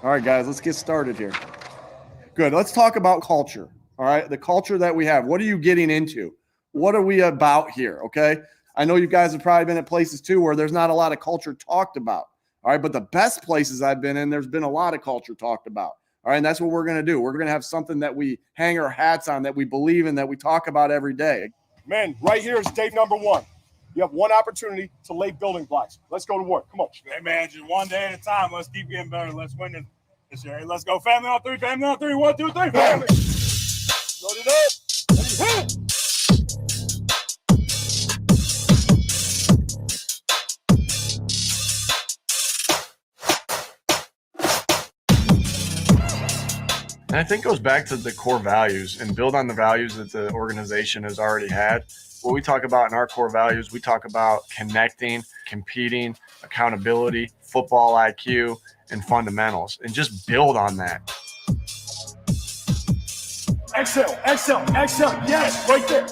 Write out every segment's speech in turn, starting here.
All right, guys, let's get started here. Good. Let's talk about culture. All right, the culture that we have. What are you getting into? What are we about here? Okay. I know you guys have probably been at places too where there's not a lot of culture talked about. All right, but the best places I've been in, there's been a lot of culture talked about. All right, and that's what we're going to do. We're going to have something that we hang our hats on, that we believe in, that we talk about every day. Men, right here is day number one. You have one opportunity to lay building blocks. Let's go to work. Come on. Hey, man, just one day at a time. Let's keep getting better. Let's win this year. Hey, let's go. Family on three. Family on three. 1, 2, 3. Family. Load it up. Ready, hit. And I think it goes back to the core values and build on the values that the organization has already had. What we talk about in our core values, we talk about connecting, competing, accountability, football IQ, and fundamentals, and just build on that. Exhale, exhale, exhale. Yes, right there.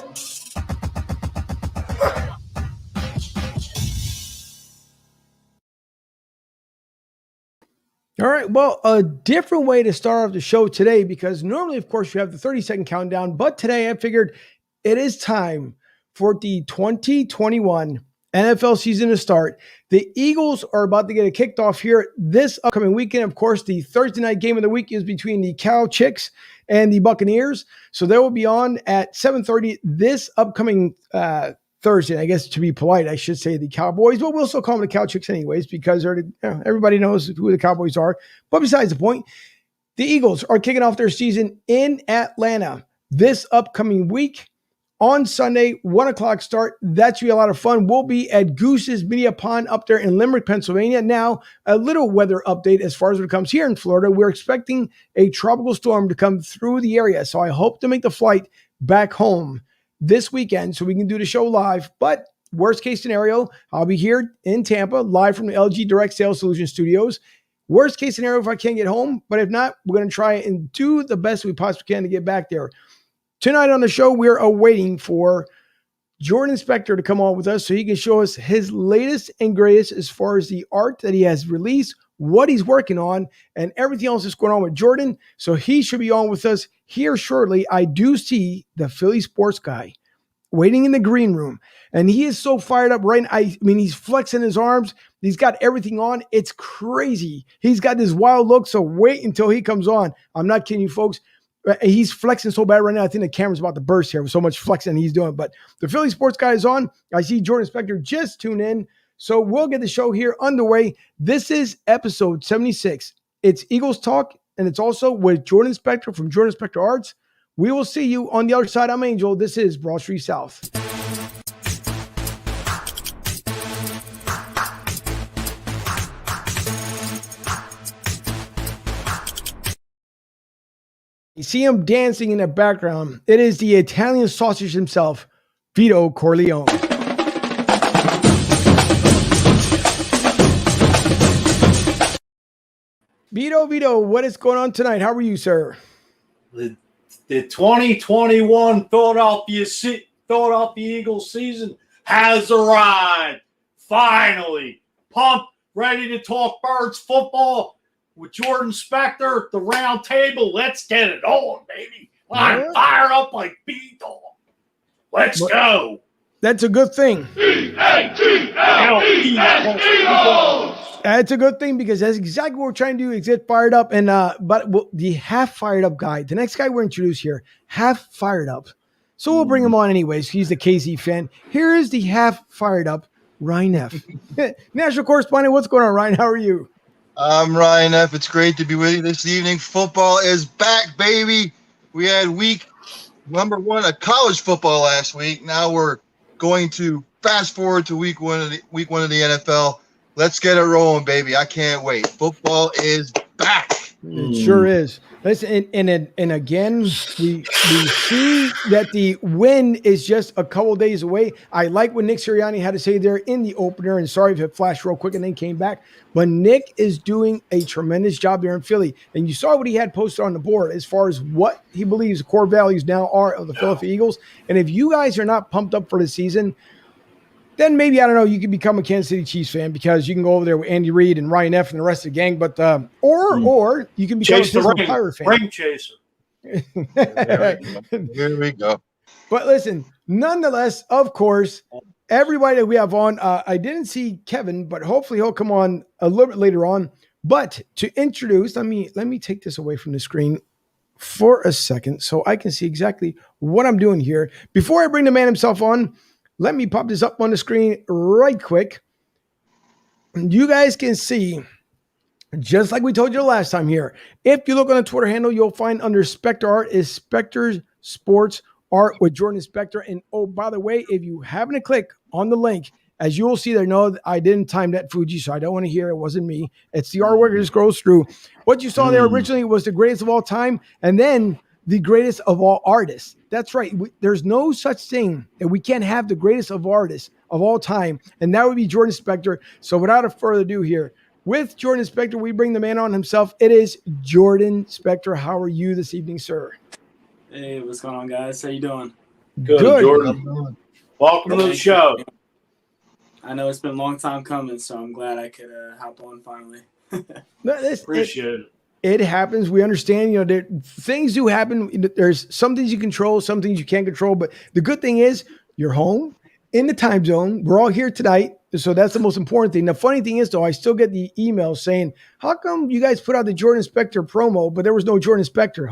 All right, well, a different way to start off the show today, because normally, of course, you have the 30-second countdown, but today I figured it is time for the 2021 NFL season to start. The Eagles are about to get it kicked off here this upcoming weekend. Of course, the Thursday night game of the week is between the Cow Chicks and the Buccaneers, so they will be on at 7:30 this upcoming Thursday. I guess to be polite, I should say the Cowboys, but we'll still call them the Cow Chicks anyways, because they're everybody knows who the Cowboys are. But besides the point, the Eagles are kicking off their season in Atlanta this upcoming week on Sunday, 1 o'clock start. That should be a lot of fun. We'll be at Goose's Media Pond up there in Limerick, Pennsylvania. Now, a little weather update as far as when it comes here in Florida. We're expecting a tropical storm to come through the area, so I hope to make the flight back home this weekend so we can do the show live. But worst case scenario, I'll be here in Tampa live from the LG Direct Sales Solutions Studios. Worst case scenario if I can't get home, but if not, we're going to try and do the best we possibly can to get back there. Tonight on the show, we're awaiting for Jordan Spectre to come on with us so he can show us his latest and greatest as far as the art that he has released, what he's working on, and everything else that's going on with Jordan. So he should be on with us here shortly. I do see the Philly sports guy waiting in the green room, and he is so fired up right now. I mean, he's flexing his arms. He's got everything on. It's crazy. He's got this wild look, so wait until he comes on. I'm not kidding you, folks. He's flexing so bad right now. I think the camera's about to burst here with so much flexing he's doing. But the Philly sports guy is on. I see Jordan Spectre just tune in. So we'll get the show here underway. This is episode 76. It's Eagles Talk, and it's also with Jordan Spectre from Jordan Spectre Arts. We will see you on the other side. I'm Angel. This is Broad Street South. You see him dancing in the background. It is the Italian sausage himself, Vito Corleone. Vito, what is going on tonight? How are you, sir? The 2021 Philadelphia Eagles season has arrived. Finally, pumped, ready to talk Birds football with Jordan Spectre, the round table. Let's get it on, baby. I'm fired up like B-Dog. Let's go. That's a good thing. That's a good thing, because that's exactly what we're trying to do, is get fired up. And but the half fired up guy, the next guy we're introduced here, half fired up. So we'll bring him on anyways. He's the KC fan. Here is the half fired up Ryan F. National correspondent. What's going on, Ryan? How are you? I'm Ryan F. It's great to be with you this evening. Football is back, baby. We had week number 1 of college football last week. Now we're going to fast forward to week one of the NFL. Let's get it rolling, baby. I can't wait. Football is back. It sure is. Listen, and again, we see that the win is just a couple days away. I like what Nick Ciriani had to say there in the opener, and sorry if it flashed real quick and then came back, but Nick is doing a tremendous job there in Philly. And you saw what he had posted on the board as far as what he believes the core values now are of the Philadelphia Eagles. And if you guys are not pumped up for the season, then maybe, I don't know, you can become a Kansas City Chiefs fan because you can go over there with Andy Reid and Ryan F. and the rest of the gang. But or you can become Chase a the Pittsburgh Pirate fan. ring chaser. Here we go. But listen, nonetheless, of course, everybody that we have on, I didn't see Kevin, but hopefully he'll come on a little bit later on. But to introduce, let me take this away from the screen for a second so I can see exactly what I'm doing here. Before I bring the man himself on, let me pop this up on the screen right quick. You guys can see, just like we told you the last time here, if you look on the Twitter handle, you'll find under Spectre Art is Spectre Sports Art with Jordan and Spectre. And oh, by the way, if you happen to click on the link, as you will see there, no, I didn't time that Fuji, so I don't want to hear it wasn't me. It's the artwork that just goes through. What you saw there originally was the greatest of all time, and then the greatest of all artists. That's right. There's no such thing that we can't have the greatest of artists of all time, and that would be Jordan Spectre. So without a further ado here, with Jordan Spectre, we bring the man on himself. It is Jordan Spectre. How are you this evening, sir? Hey, what's going on, guys? How you doing? Good, Jordan. Welcome to the show. I know it's been a long time coming, so I'm glad I could hop on finally. Appreciate it. It happens. We understand, things do happen. There's some things you control, some things you can't control. But the good thing is you're home in the time zone. We're all here tonight. So that's the most important thing. The funny thing is, though, I still get the email saying, how come you guys put out the Jordan Spectre promo, but there was no Jordan Spectre?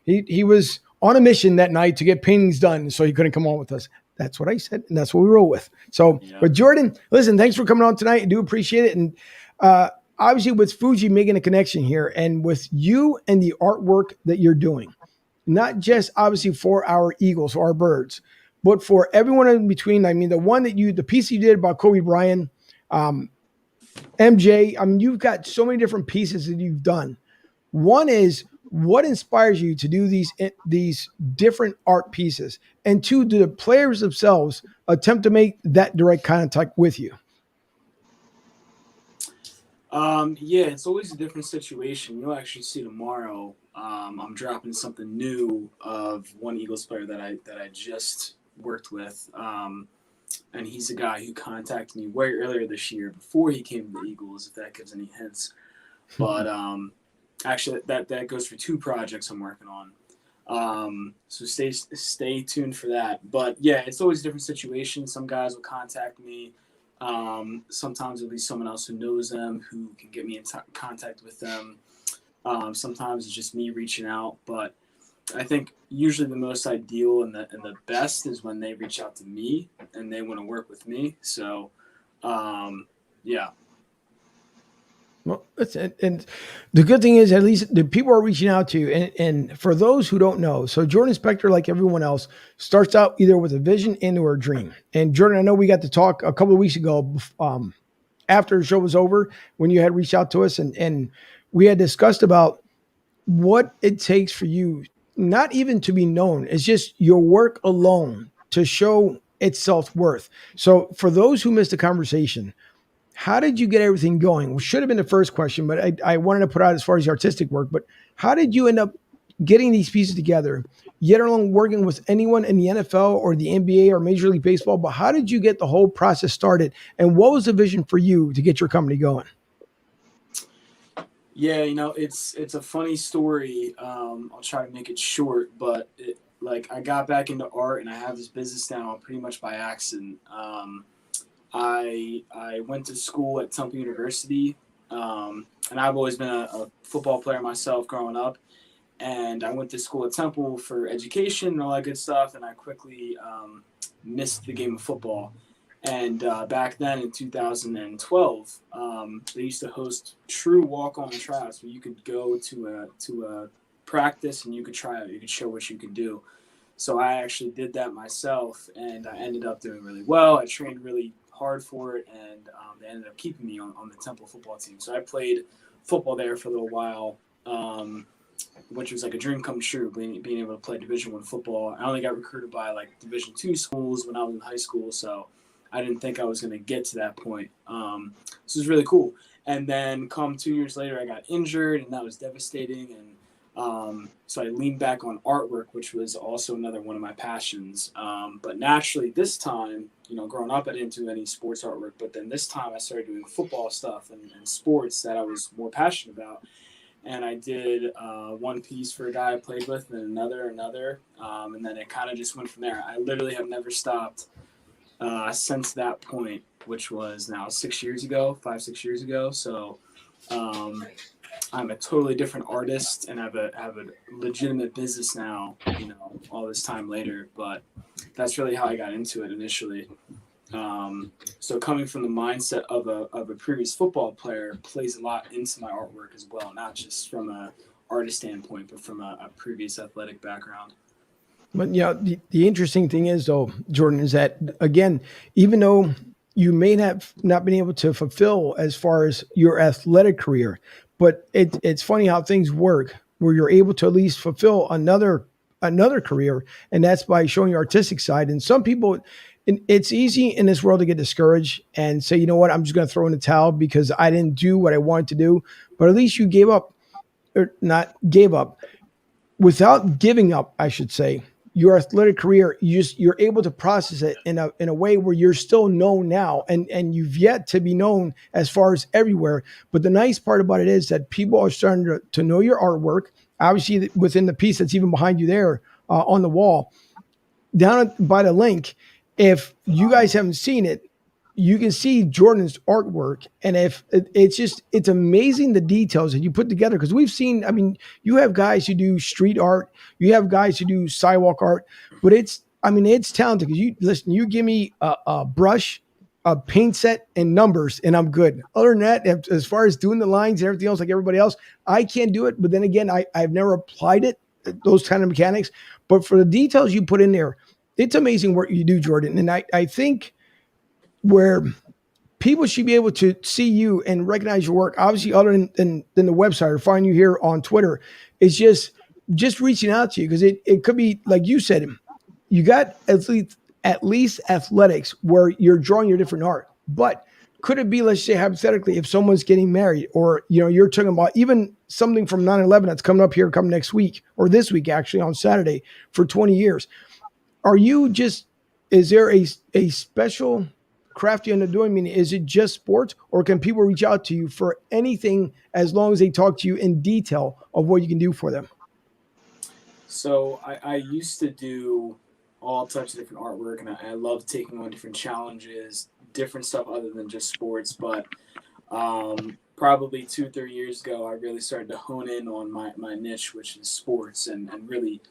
He was on a mission that night to get paintings done, so he couldn't come on with us. That's what I said, and that's what we roll with. So, yeah. But Jordan, listen, thanks for coming on tonight. I do appreciate it. And obviously with Fuji making a connection here, and with you and the artwork that you're doing, not just obviously for our Eagles or our birds, but for everyone in between. I mean, the piece you did about Kobe Bryant, MJ, I mean, you've got so many different pieces that you've done. One is, what inspires you to do these different art pieces? And two, do the players themselves attempt to make that direct contact with you? Yeah, it's always a different situation. You'll actually see tomorrow. I'm dropping something new of one Eagles player that I just worked with. And he's a guy who contacted me way earlier this year before he came to the Eagles, if that gives any hints. But actually, that goes for two projects I'm working on. So stay tuned for that. But yeah, it's always a different situation. Some guys will contact me. Sometimes it'll be someone else who knows them who can get me in contact with them. Sometimes it's just me reaching out. But I think usually the most ideal and the best is when they reach out to me and they want to work with me. So, yeah. Well, and the good thing is, at least the people are reaching out to you. And for those who don't know, so Jordan Spectre, like everyone else, starts out either with a vision and or a dream. And Jordan, I know we got to talk a couple of weeks ago after the show was over when you had reached out to us, and we had discussed about what it takes for you, not even to be known. It's just your work alone to show its self-worth. So for those who missed the conversation, how did you get everything going? Well, should have been the first question, but I wanted to put out as far as the artistic work. But how did you end up getting these pieces together, yet alone working with anyone in the NFL or the NBA or Major League Baseball? But how did you get the whole process started? And what was the vision for you to get your company going? Yeah, it's a funny story. I'll try to make it short, but I got back into art and I have this business now pretty much by accident. I went to school at Temple University, and I've always been a football player myself growing up. And I went to school at Temple for education and all that good stuff, and I quickly missed the game of football. And back then in 2012, they used to host true walk-on tryouts where you could go to a practice and you could try out, you could show what you could do. So I actually did that myself, and I ended up doing really well. I trained really hard for it, and they ended up keeping me on the Temple football team. So I played football there for a little while, which was like a dream come true, being able to play Division I football. I only got recruited by Division II schools when I was in high school, so I didn't think I was going to get to that point. So it was really cool. And then come 2 years later, I got injured, and that was devastating. And So I leaned back on artwork, which was also another one of my passions. But naturally, this time, growing up, I didn't do any sports artwork. But then this time, I started doing football stuff and sports that I was more passionate about. And I did one piece for a guy I played with, and another, and then it kind of just went from there. I literally have never stopped since that point, which was now 6 years ago, 5-6 years ago. So I'm a totally different artist, and have a legitimate business now, all this time later. But that's really how I got into it initially. So coming from the mindset of a previous football player plays a lot into my artwork as well, not just from a artist standpoint, but from a previous athletic background. But the interesting thing is, though, Jordan, is that, again, even though you may have not been able to fulfill as far as your athletic career, but it's funny how things work where you're able to at least fulfill another career, and that's by showing your artistic side. And some people, it's easy in this world to get discouraged and say, you know what, I'm just going to throw in the towel because I didn't do what I wanted to do. But at least you gave up, or not gave up, without giving up, I should say. Your athletic career, you're able to process it in a way where you're still known now, and you've yet to be known as far as everywhere. But the nice part about it is that people are starting to know your artwork. Obviously, within the piece that's even behind you there on the wall, down by the link. If you guys haven't seen it, you can see Jordan's artwork, and it's amazing the details that you put together. Because we've seen, you have guys who do street art, you have guys who do sidewalk art, but it's talented. Because you give me a brush, a paint set, and numbers, and I'm good. Other than that, as far as doing the lines and everything else, like everybody else, I can't do it. But then again, I've never applied it, those kind of mechanics. But for the details you put in there, it's amazing work you do, Jordan. And I think where people should be able to see you and recognize your work, obviously other than the website or find you here on Twitter, is just reaching out to you. Because it could be, like you said, you got at least athletics where you're drawing your different art. But could it be, let's say hypothetically, if someone's getting married, or you're talking about even something from 9/11 that's coming up here next week, or this week actually on Saturday for 20 years. Is there a special craft you end up doing? I mean, is it just sports, or can people reach out to you for anything as long as they talk to you in detail of what you can do for them? So I used to do all types of different artwork, and I love taking on different challenges, different stuff other than just sports. But probably 2-3 years ago, I really started to hone in on my niche, which is sports, and really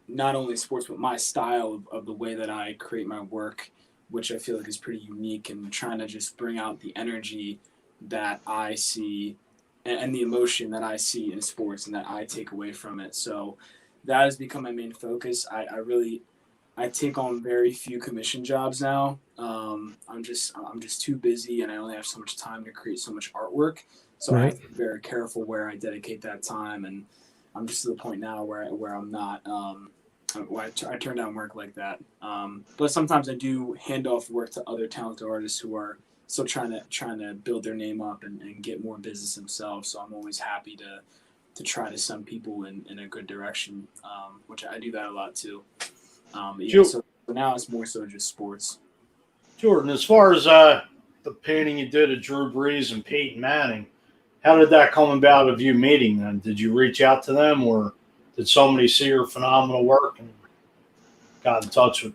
not only sports, but my style of the way that I create my work, which I feel like is pretty unique, and trying to just bring out the energy that I see and the emotion that I see in sports and that I take away from it. So that has become my main focus. I take on very few commission jobs now. I'm just too busy, and I only have so much time to create so much artwork. So right. I have to be very careful where I dedicate that time, and I'm just to the point now where I'm not. I turn down work like that. But sometimes I do hand off work to other talented artists who are still trying to build their name up and get more business themselves. So I'm always happy to try to send people in a good direction, which I do that a lot too. So now it's more so just sports. Jordan, as far as the painting you did of Drew Brees and Peyton Manning, how did that come about of you meeting them? Did you reach out to them, or did somebody see your phenomenal work and got in touch with?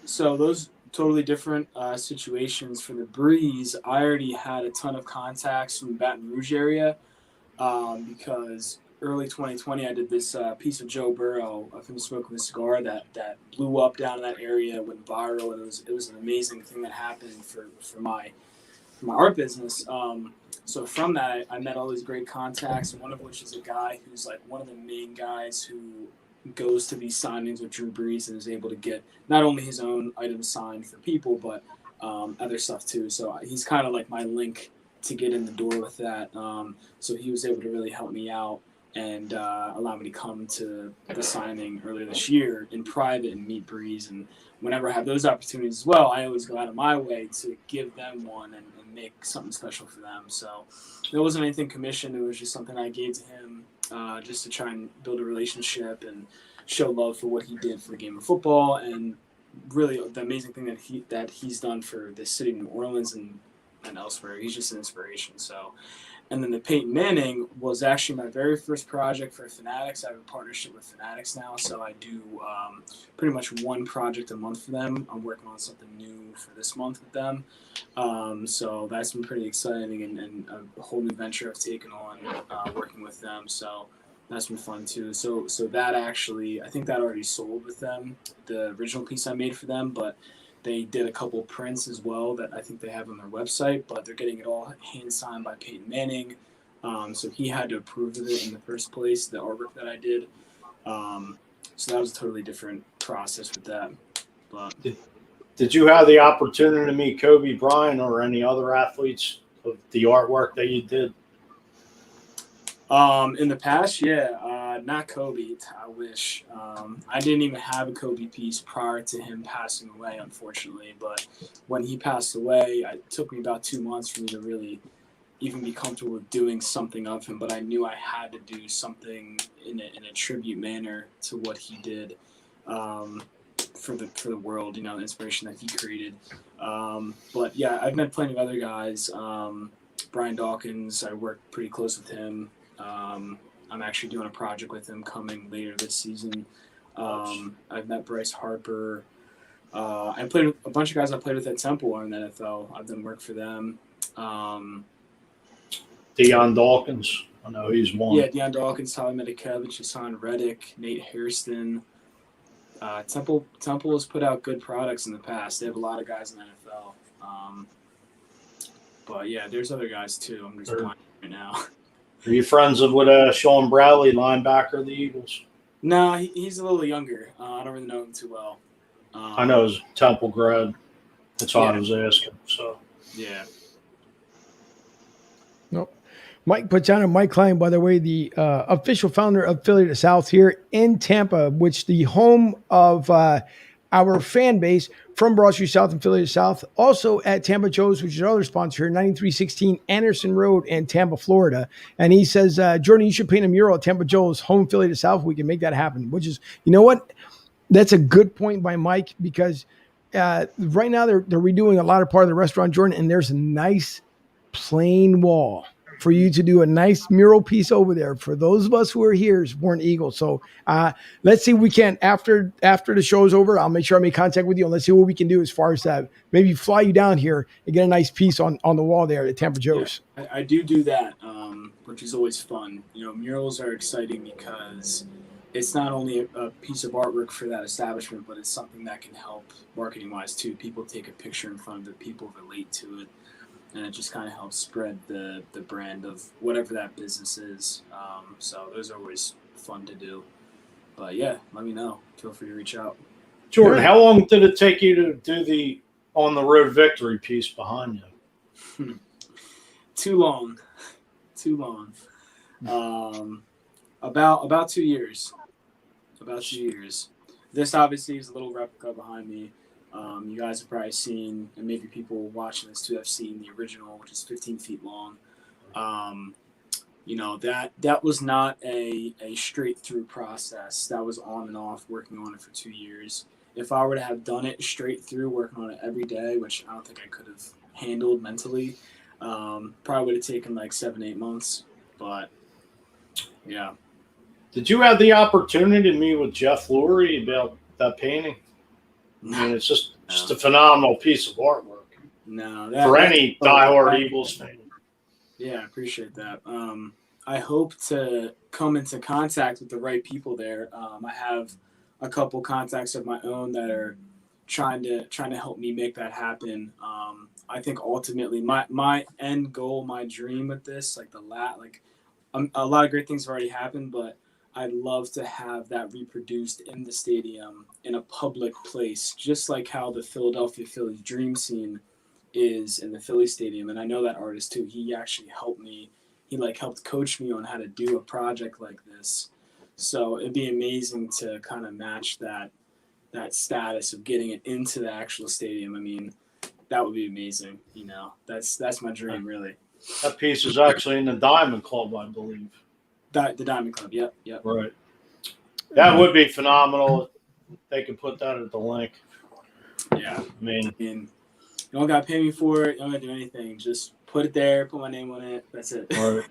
So those totally different situations. For the Breeze, I already had a ton of contacts from the Baton Rouge area because early 2020 I did this piece of Joe Burrow from Smoking a Cigar that blew up down in that area, went viral, and it was an amazing thing that happened for my art business. So from that, I met all these great contacts, one of which is a guy who's like one of the main guys who goes to these signings with Drew Brees and is able to get not only his own items signed for people, but other stuff too. So he's kind of like my link to get in the door with that. So he was able to really help me out and allow me to come to the signing earlier this year in private and meet Brees. And whenever I have those opportunities as well, I always go out of my way to give them one and make something special for them. So there wasn't anything commissioned. It was just something I gave to him just to try and build a relationship and show love for what he did for the game of football, and really the amazing thing that he's done for the city of New Orleans and elsewhere. He's just an inspiration. So, and then the Peyton Manning was actually my very first project for Fanatics. I have a partnership with Fanatics now, so I do pretty much one project a month for them. I'm working on something new for this month with them. So that's been pretty exciting and a whole new venture I've taken on working with them. So that's been fun too. So that actually, I think that already sold with them, the original piece I made for them, but they did a couple prints as well that I think they have on their website, but they're getting it all hand signed by Peyton Manning. So he had to approve of it in the first place, the artwork that I did. So that was a totally different process with that. But Did you have the opportunity to meet Kobe Bryant or any other athletes of the artwork that you did? In the past, yeah, not Kobe. I wish. I didn't even have a Kobe piece prior to him passing away, unfortunately. But when he passed away, it took me about 2 months for me to really even be comfortable with doing something of him. But I knew I had to do something in a tribute manner to what he did for the world. You know, the inspiration that he created. But yeah, I've met plenty of other guys. Brian Dawkins, I worked pretty close with him. I'm actually doing a project with him coming later this season. I've met Bryce Harper. I played with a bunch of guys I played with at Temple or in the NFL. I've done work for them. Deion Dawkins. I know he's one. Yeah, Deion Dawkins, Tyler Medikevich, Hassan Reddick, Nate Hairston. Temple has put out good products in the past. They have a lot of guys in the NFL. But yeah, there's other guys too. I'm just blanking right now. Are you friends with Sean Bradley, linebacker of the Eagles? No, he's a little younger. I don't really know him too well. I know he's Temple grad. That's why I was asking. So yeah. Nope. Mike Pachano, Mike Klein, by the way, the official founder of Philly to South here in Tampa, which the home of our fan base from Broad Street South and Philly to South. Also at Tampa Joe's, which is our other sponsor, 9316 Anderson Road in Tampa, Florida. And he says, Jordan, you should paint a mural at Tampa Joe's, home Philly to South. We can make that happen, which is, you know what? That's a good point by Mike, because right now they're redoing a lot of part of the restaurant, Jordan, and there's a nice plain wall for you to do a nice mural piece over there for those of us who are here as born Eagles. So let's see if we can, after the show's over, I'll make sure I make contact with you, and let's see what we can do as far as that. Maybe fly you down here and get a nice piece on the wall there at Tampa Joe's. Yeah, I do that, which is always fun. You know, murals are exciting because it's not only a piece of artwork for that establishment, but it's something that can help marketing-wise too. People take a picture in front of it, people relate to it. And it just kind of helps spread the brand of whatever that business is. So those are always fun to do. But yeah, let me know. Feel free to reach out. Jordan, how long did it take you to do the On the Road Victory piece behind you? Too long. About 2 years. About 2 years. This obviously is a little replica behind me. You guys have probably seen, and maybe people watching this too have seen the original, which is 15 feet long. You know, that was not a straight through process. That was on and off, working on it for 2 years. If I were to have done it straight through, working on it every day, which I don't think I could have handled mentally, probably would have taken like 7-8 months. But yeah. Did you have the opportunity to meet with Jeff Lurie about that painting? I mean, it's just a phenomenal piece of artwork. No, for any diehard Eagles fan. Yeah, I appreciate that. I hope to come into contact with the right people there. I have a couple contacts of my own that are trying to help me make that happen. I think ultimately my end goal, my dream with this, a lot of great things have already happened, but I'd love to have that reproduced in the stadium in a public place, just like how the Philadelphia Phillies dream scene is in the Philly stadium. And I know that artist too. He actually helped me. He helped coach me on how to do a project like this. So it'd be amazing to kind of match that status of getting it into the actual stadium. I mean, that would be amazing. You know, that's my dream, really. That piece is actually in the Diamond Club, I believe. The Diamond Club. Yep. Right. That would be phenomenal. They can put that at the link. Yeah. I mean, You don't got to pay me for it. You don't got to do anything. Just put it there. Put my name on it. That's it. right.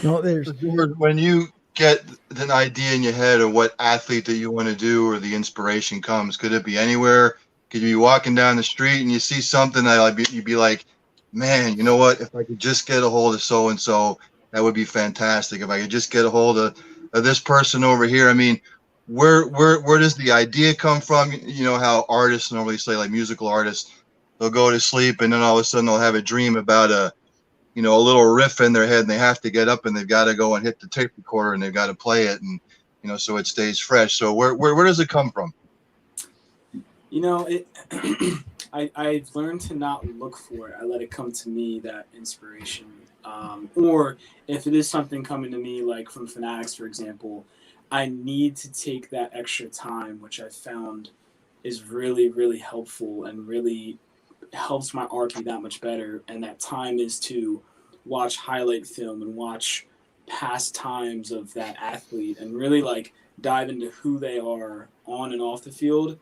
No, there's So, George, when you get an idea in your head of what athlete that you want to do or the inspiration comes, could it be anywhere? Could you be walking down the street and you see something that you'd be like, man, you know what? If I could just get a hold of so and so, that would be fantastic. If I could just get a hold of this person over here. I mean, where does the idea come from? You know how artists normally say, like musical artists, they'll go to sleep and then all of a sudden they'll have a dream about a little riff in their head, and they have to get up and they've got to go and hit the tape recorder and they've got to play it, and so it stays fresh. So where does it come from? I've learned to not look for it. I let it come to me, that inspiration. Or if it is something coming to me, like from Fanatics, for example, I need to take that extra time, which I found is really, really helpful and really helps my art be that much better. And that time is to watch highlight film and watch past times of that athlete and really like dive into who they are on and off the field,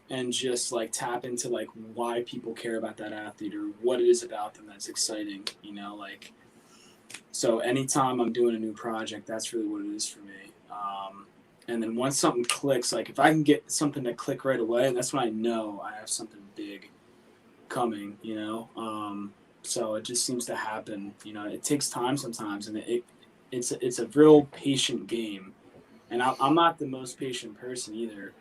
and just like tap into like why people care about that athlete or what it is about them that's exciting, so anytime I'm doing a new project, that's really what it is for me. And then once something clicks, like if I can get something to click right away, that's when I know I have something big coming, so it just seems to happen. It takes time sometimes, and it's a real patient game, and I'm not the most patient person either,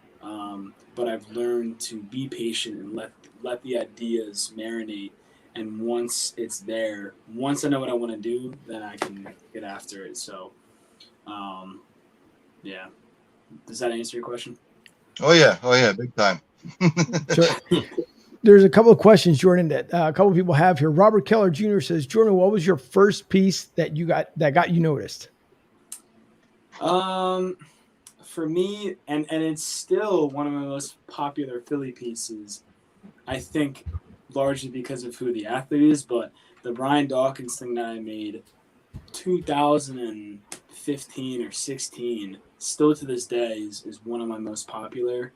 but I've learned to be patient and let the ideas marinate, and once it's there, once I know what I want to do, then I can get after it. So yeah, does that answer your question? Oh yeah, big time. Sure. There's a couple of questions, Jordan, that a couple of people have here. Robert Keller Jr. says, Jordan, what was your first piece that got you noticed? For me, and it's still one of my most popular Philly pieces, I think largely because of who the athlete is, but the Brian Dawkins thing that I made 2015 or 16, still to this day is one of my most popular.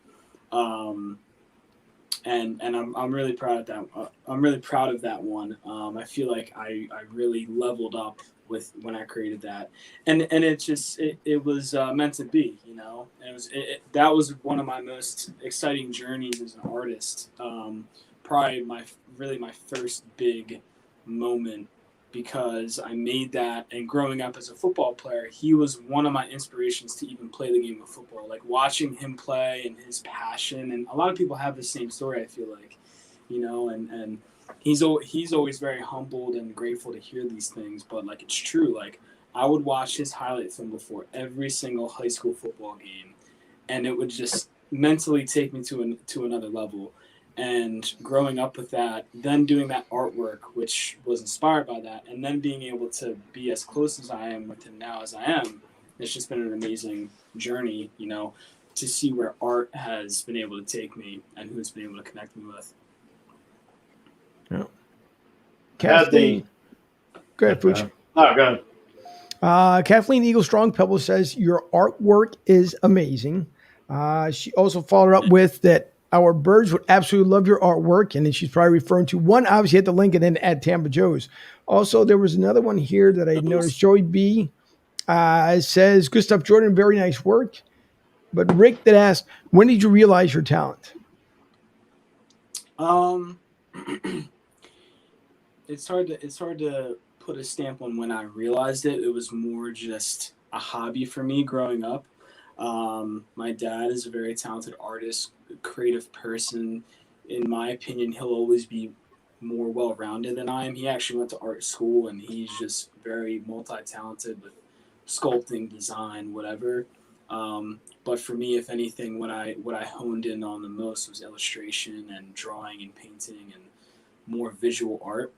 And I'm really proud of that. I'm really proud of that one. I feel like I really leveled up with when I created that, and it was meant to be, And that was one of my most exciting journeys as an artist. Probably my first big moment, because I made that, and growing up as a football player, he was one of my inspirations to even play the game of football. Like watching him play and his passion, and a lot of people have the same story, I feel like, and he's always very humbled and grateful to hear these things, but like it's true. Like I would watch his highlight film before every single high school football game, and it would just mentally take me to another level. And growing up with that, then doing that artwork, which was inspired by that, and then being able to be as close as I am with him now as I am, it's just been an amazing journey, to see where art has been able to take me and who it's been able to connect me with. Yeah. Kathleen. Go ahead, Pooch. Go ahead. Kathleen Eagle Strong Pebble says, your artwork is amazing. She also followed up with that our birds would absolutely love your artwork. And then she's probably referring to one, obviously, at the link, and then at Tampa Joe's. Also, there was another one here that I noticed. Joey B says, good stuff, Jordan. Very nice work. But Rick that asked, when did you realize your talent? It's hard to put a stamp on when I realized it. It was more just a hobby for me growing up. My dad is a very talented artist, creative person. In my opinion, he'll always be more well-rounded than I am. He actually went to art school, and he's just very multi-talented with sculpting, design, whatever. But for me, if anything, what I honed in on the most was illustration and drawing and painting and more visual art.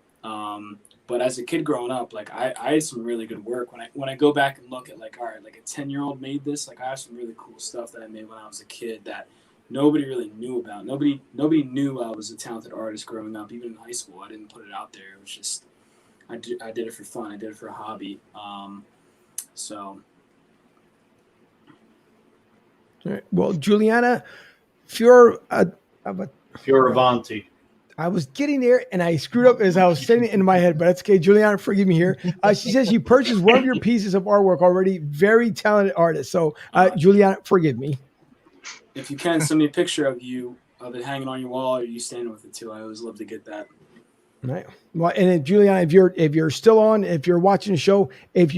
But as a kid growing up, like I had some really good work. When I go back and look at like, all right, like a 10-year-old made this, like I have some really cool stuff that I made when I was a kid that nobody really knew about. Nobody knew I was a talented artist growing up. Even in high school, I didn't put it out there. It was just I did it for fun. I did it for a hobby. So All right. Well, Juliana, Fioravanti. Fioravanti. I was getting there and I screwed up as I was saying it in my head, but that's okay. Juliana, forgive me here. She says she purchased one of your pieces of artwork already. Very talented artist. So, Juliana, forgive me. if you can, send me a picture of it hanging on your wall or you standing with it too. I always love to get that. All right. Well, and then, Juliana, if you're still on, if you're watching the show, send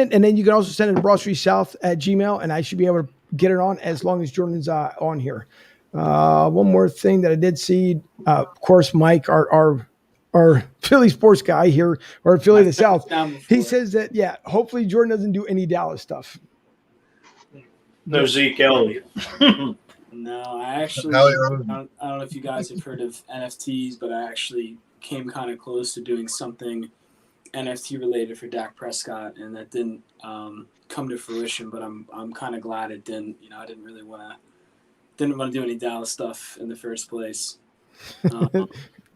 it, and then you can also send it to broadstreetsouth@gmail.com, and I should be able to get it on as long as Jordan's on here. One more thing that I did see, of course, Mike, our Philly sports guy here, or Philly of the South, he says that, hopefully Jordan doesn't do any Dallas stuff. No Zeke Elliott. No, I actually, Howie I Roseman. don't know if you guys have heard of NFTs, but I actually came kind of close to doing something NFT related for Dak Prescott, and that didn't come to fruition. But I'm kind of glad it didn't. I didn't really want to do any Dallas stuff in the first place.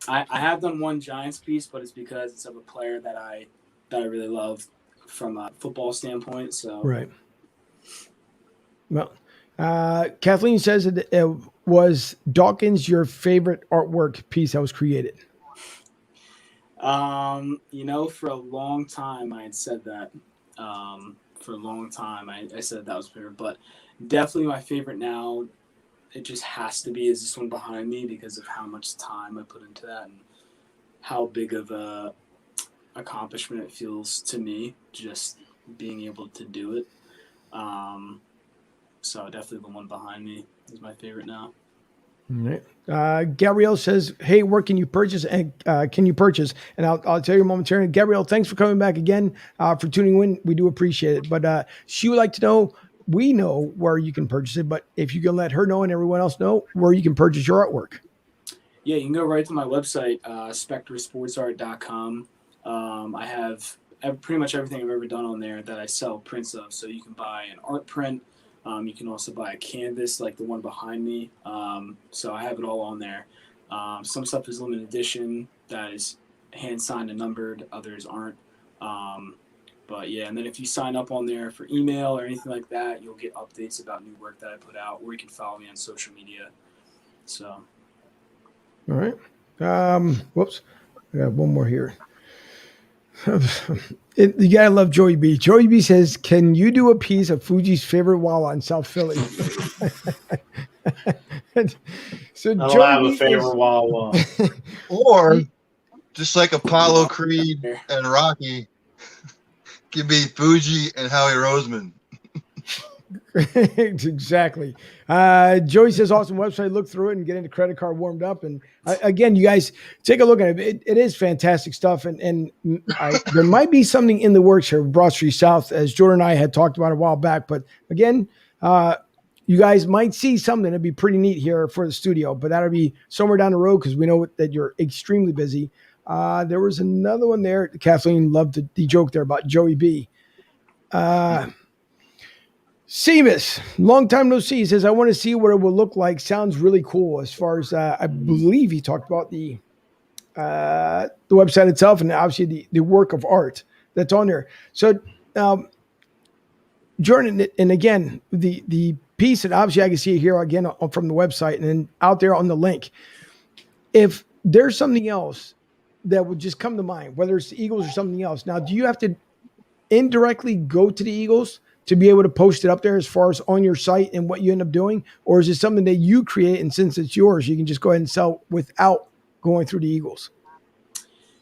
I have done one Giants piece, but it's because it's of a player that I really love from a football standpoint. So Right. Well, Kathleen says that it was Dawkins your favorite artwork piece that was created. For a long time I had said that. For a long time I said that was favorite, but definitely my favorite now, it just has to be, is this one behind me because of how much time I put into that and how big of a accomplishment it feels to me just being able to do it. So definitely the one behind me is my favorite now. All right. Gabrielle says, "Hey, where can you purchase? And can you purchase?" And I'll tell you momentarily. Gabrielle, thanks for coming back again, for tuning in. We do appreciate it. But she would like to know. We know where you can purchase it, but if you can let her know and everyone else know where you can purchase your artwork. Yeah, you can go right to my website, spectresportsart.com. I have pretty much everything I've ever done on there that I sell prints of. So you can buy an art print. You can also buy a canvas like the one behind me. So I have it all on there. Some stuff is limited edition that is hand signed and numbered. Others aren't. But yeah, and then if you sign up on there for email or anything like that, you'll get updates about new work that I put out, or you can follow me on social media. So. All right. Whoops. I got one more here. You gotta love Joey B. Joey B says, "Can you do a piece of Fuji's favorite Wawa in South Philly?" So I don't Joey have B a favorite Wawa. Or just like Apollo Creed and Rocky, give me Fuji and Howie Roseman. Exactly. Joey says, "Awesome website. Look through it and getting the credit card warmed up." And again, you guys take a look at it. It is fantastic stuff. And there might be something in the works here with Broad Street South, as Jordan and I had talked about a while back. But again, you guys might see something that'd be pretty neat here for the studio, but that'll be somewhere down the road because we know that you're extremely busy. There was another one there. Kathleen loved the joke there about Joey B. Seamus, long time no see. He says, "I want to see what it will look like." Sounds really cool. As far as I believe he talked about the website itself and obviously the work of art that's on there. So, Jordan, and again, the piece, and obviously I can see it here again from the website and then out there on the link. If there's something else that would just come to mind, whether it's the Eagles or something else. Now, do you have to indirectly go to the Eagles to be able to post it up there as far as on your site and what you end up doing? Or is it something that you create, and since it's yours, you can just go ahead and sell without going through the Eagles?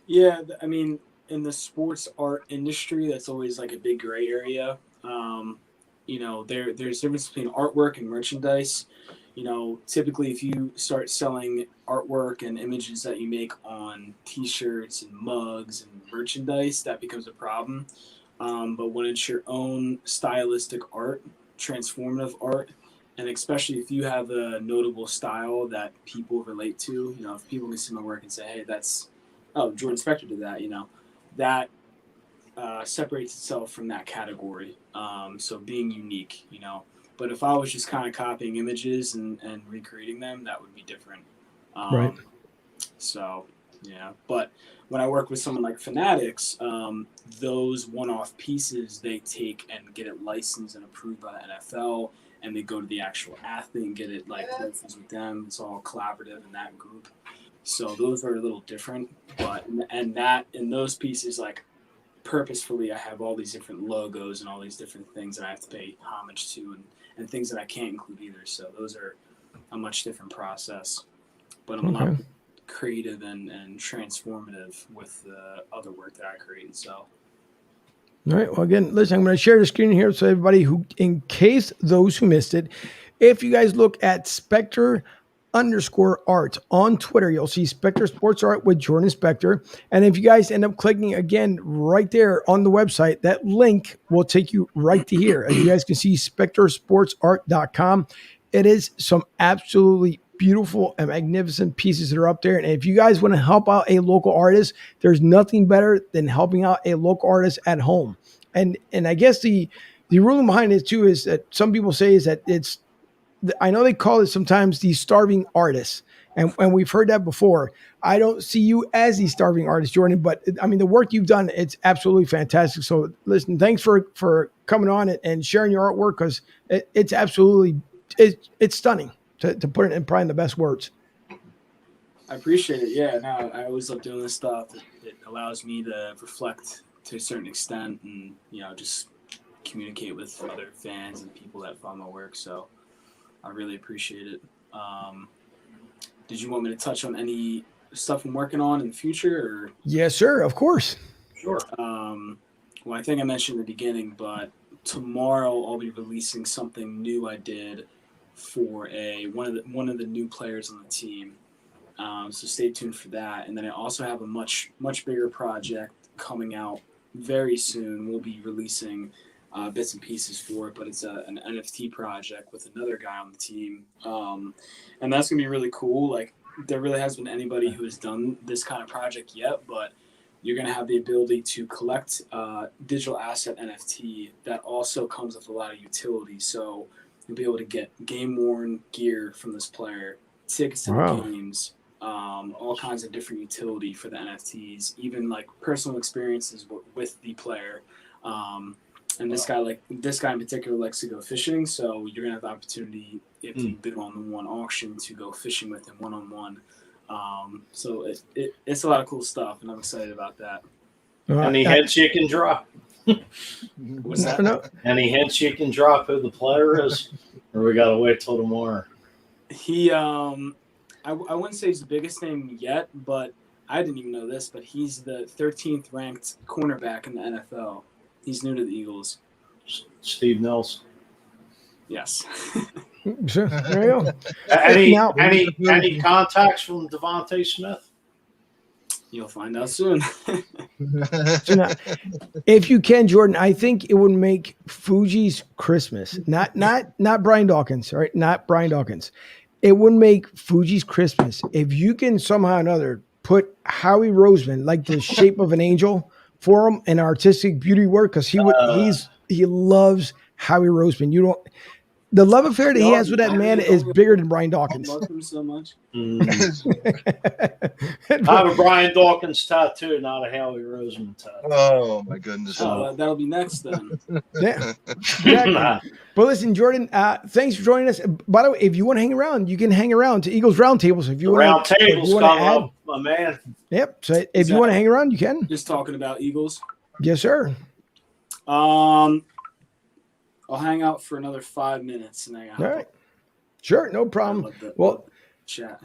Yeah, I mean, in the sports art industry, that's always like a big gray area. There's difference between artwork and merchandise. Typically if you start selling artwork and images that you make on t-shirts and mugs and merchandise, that becomes a problem. But when it's your own stylistic art, transformative art, and especially if you have a notable style that people relate to, if people can see my work and say, "Hey, Jordan Spectre did that," that separates itself from that category. So being unique, But if I was just kind of copying images and recreating them, that would be different. Right. So Yeah, but when I work with someone like Fanatics, those one-off pieces they take and get it licensed and approved by the NFL, and they go to the actual athlete and get it like licensed with them. It's all collaborative in that group. So those are a little different, but in those pieces, like purposefully, I have all these different logos and all these different things that I have to pay homage to, and things that I can't include either. So those are a much different process, but I'm a lot creative and transformative with the other work that I create. So. All right. Well, again, listen, I'm going to share the screen here so everybody who, in case those who missed it, if you guys look at Spectre _art on Twitter, you'll see Spectre Sports Art with Jordan Spectre. And if you guys end up clicking again right there on the website, that link will take you right to here. As you guys can see, SpectreSportsArt.com. It is some absolutely beautiful and magnificent pieces that are up there. And if you guys want to help out a local artist, there's nothing better than helping out a local artist at home. And I guess the ruling behind it too is that some people say is that it's, I know they call it sometimes the starving artists. And we've heard that before. I don't see you as the starving artist, Jordan, but I mean, the work you've done, it's absolutely fantastic. So listen, thanks for coming on and sharing your artwork, because it's absolutely, it's stunning. To put it in probably the best words. I appreciate it. Yeah, no, I always love doing this stuff. It allows me to reflect to a certain extent and, just communicate with other fans and people that follow my work. So I really appreciate it. Did you want me to touch on any stuff I'm working on in the future? Or? Yes, sir. Of course. Sure. Well, I think I mentioned in the beginning, but tomorrow I'll be releasing something new I did for one of the new players on the team. So stay tuned for that. And then I also have a much bigger project coming out very soon. We'll be releasing bits and pieces for it, but it's an NFT project with another guy on the team. And that's gonna be really cool. Like, there really hasn't been anybody who has done this kind of project yet, but you're gonna have the ability to collect digital asset NFT that also comes with a lot of utility. So you'll be able to get game-worn gear from this player, tickets to the games, all kinds of different utility for the NFTs, even like personal experiences with the player. And this guy in particular likes to go fishing, so you're gonna have the opportunity, if you bid on the one auction, to go fishing with him one-on-one. So it's a lot of cool stuff, and I'm excited about that. Any hints you can drop? What's that? Any hints you can drop who the player is, or we gotta wait till tomorrow? He, I wouldn't say he's the biggest name yet, but I didn't even know this, but he's the 13th ranked cornerback in the NFL. He's new to the Eagles. Steve Nelson. Yes. Sure. There you go. Any contacts from Devontae Smith? You'll find out soon. So now, if you can, Jordan, I think it would make Fuji's Christmas. Not Brian Dawkins, all right? Not Brian Dawkins. It would make Fuji's Christmas if you can somehow or another put Howie Roseman, like the shape of an angel, for him in artistic beauty work, because he loves Howie Roseman. The love affair that he has with that man is bigger than Brian Dawkins. I love him so much. I have a Brian Dawkins tattoo, not a Howie Roseman tattoo. Oh my goodness! Oh, that'll be next then. Yeah, exactly. But listen, Jordan, thanks for joining us. By the way, if you want to hang around, you can hang around to Eagles Roundtable. So if you want to Roundtable's coming up, my man. Yep. So if you want to hang around, you can. Just talking about Eagles. Yes, sir. I'll hang out for another 5 minutes, and I all right. Sure, no problem. Well, chat.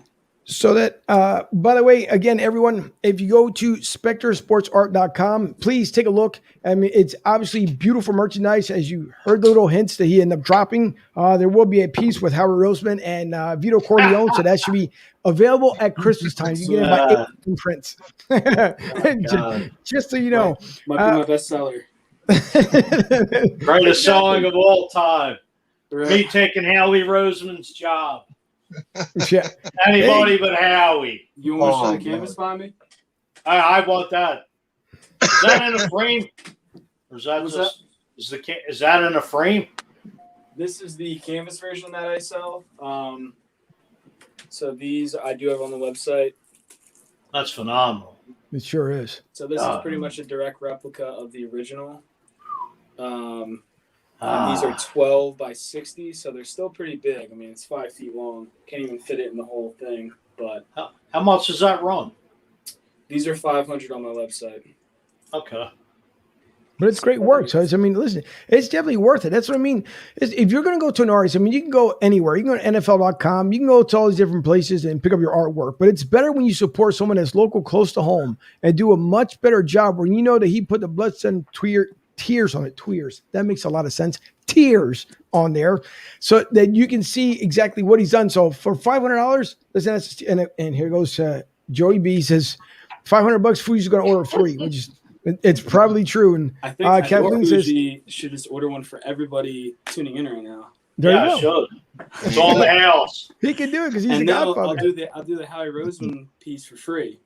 So that, by the way, again, everyone, if you go to SpectreSportsArt.com, please take a look. I mean, it's obviously beautiful merchandise. As you heard the little hints that he ended up dropping, there will be a piece with Howard Roseman and Vito Corleone, so that should be available at Christmas time. You can get about 8 prints. just so you know. Might be my best seller. Greatest song of all time. Right. Me taking Howie Roseman's job. Yeah. Anybody but Howie. You want to show the canvas by me? I want that. Is that in a frame? Or is that is that in a frame? This is the canvas version that I sell. So these I do have on the website. That's phenomenal. It sure is. So this is pretty much a direct replica of the original. And these are 12 by 60, so they're still pretty big. I mean, it's 5 feet long. Can't even fit it in the whole thing. But how much does that run? These are $500 on my website. Okay. But it's great work. So, I mean, listen, it's definitely worth it. That's what I mean. If you're going to go to an artist, I mean, you can go anywhere. You can go to NFL.com. You can go to all these different places and pick up your artwork. But it's better when you support someone that's local, close to home, and do a much better job when you know that he put the blood, sweat, and tears on it. Tears. That makes a lot of sense. Tears on there so that you can see exactly what he's done. So for $500, listen, and here goes Joey B says $500 Fuji's going to order 3, which is it's probably true. And I think Kathleen says Fuji should just order one for everybody tuning in right now. there Yeah, you go. should. It's on the house. He can do it because he's And a then I'll godfather. do the Howie Roseman piece for free.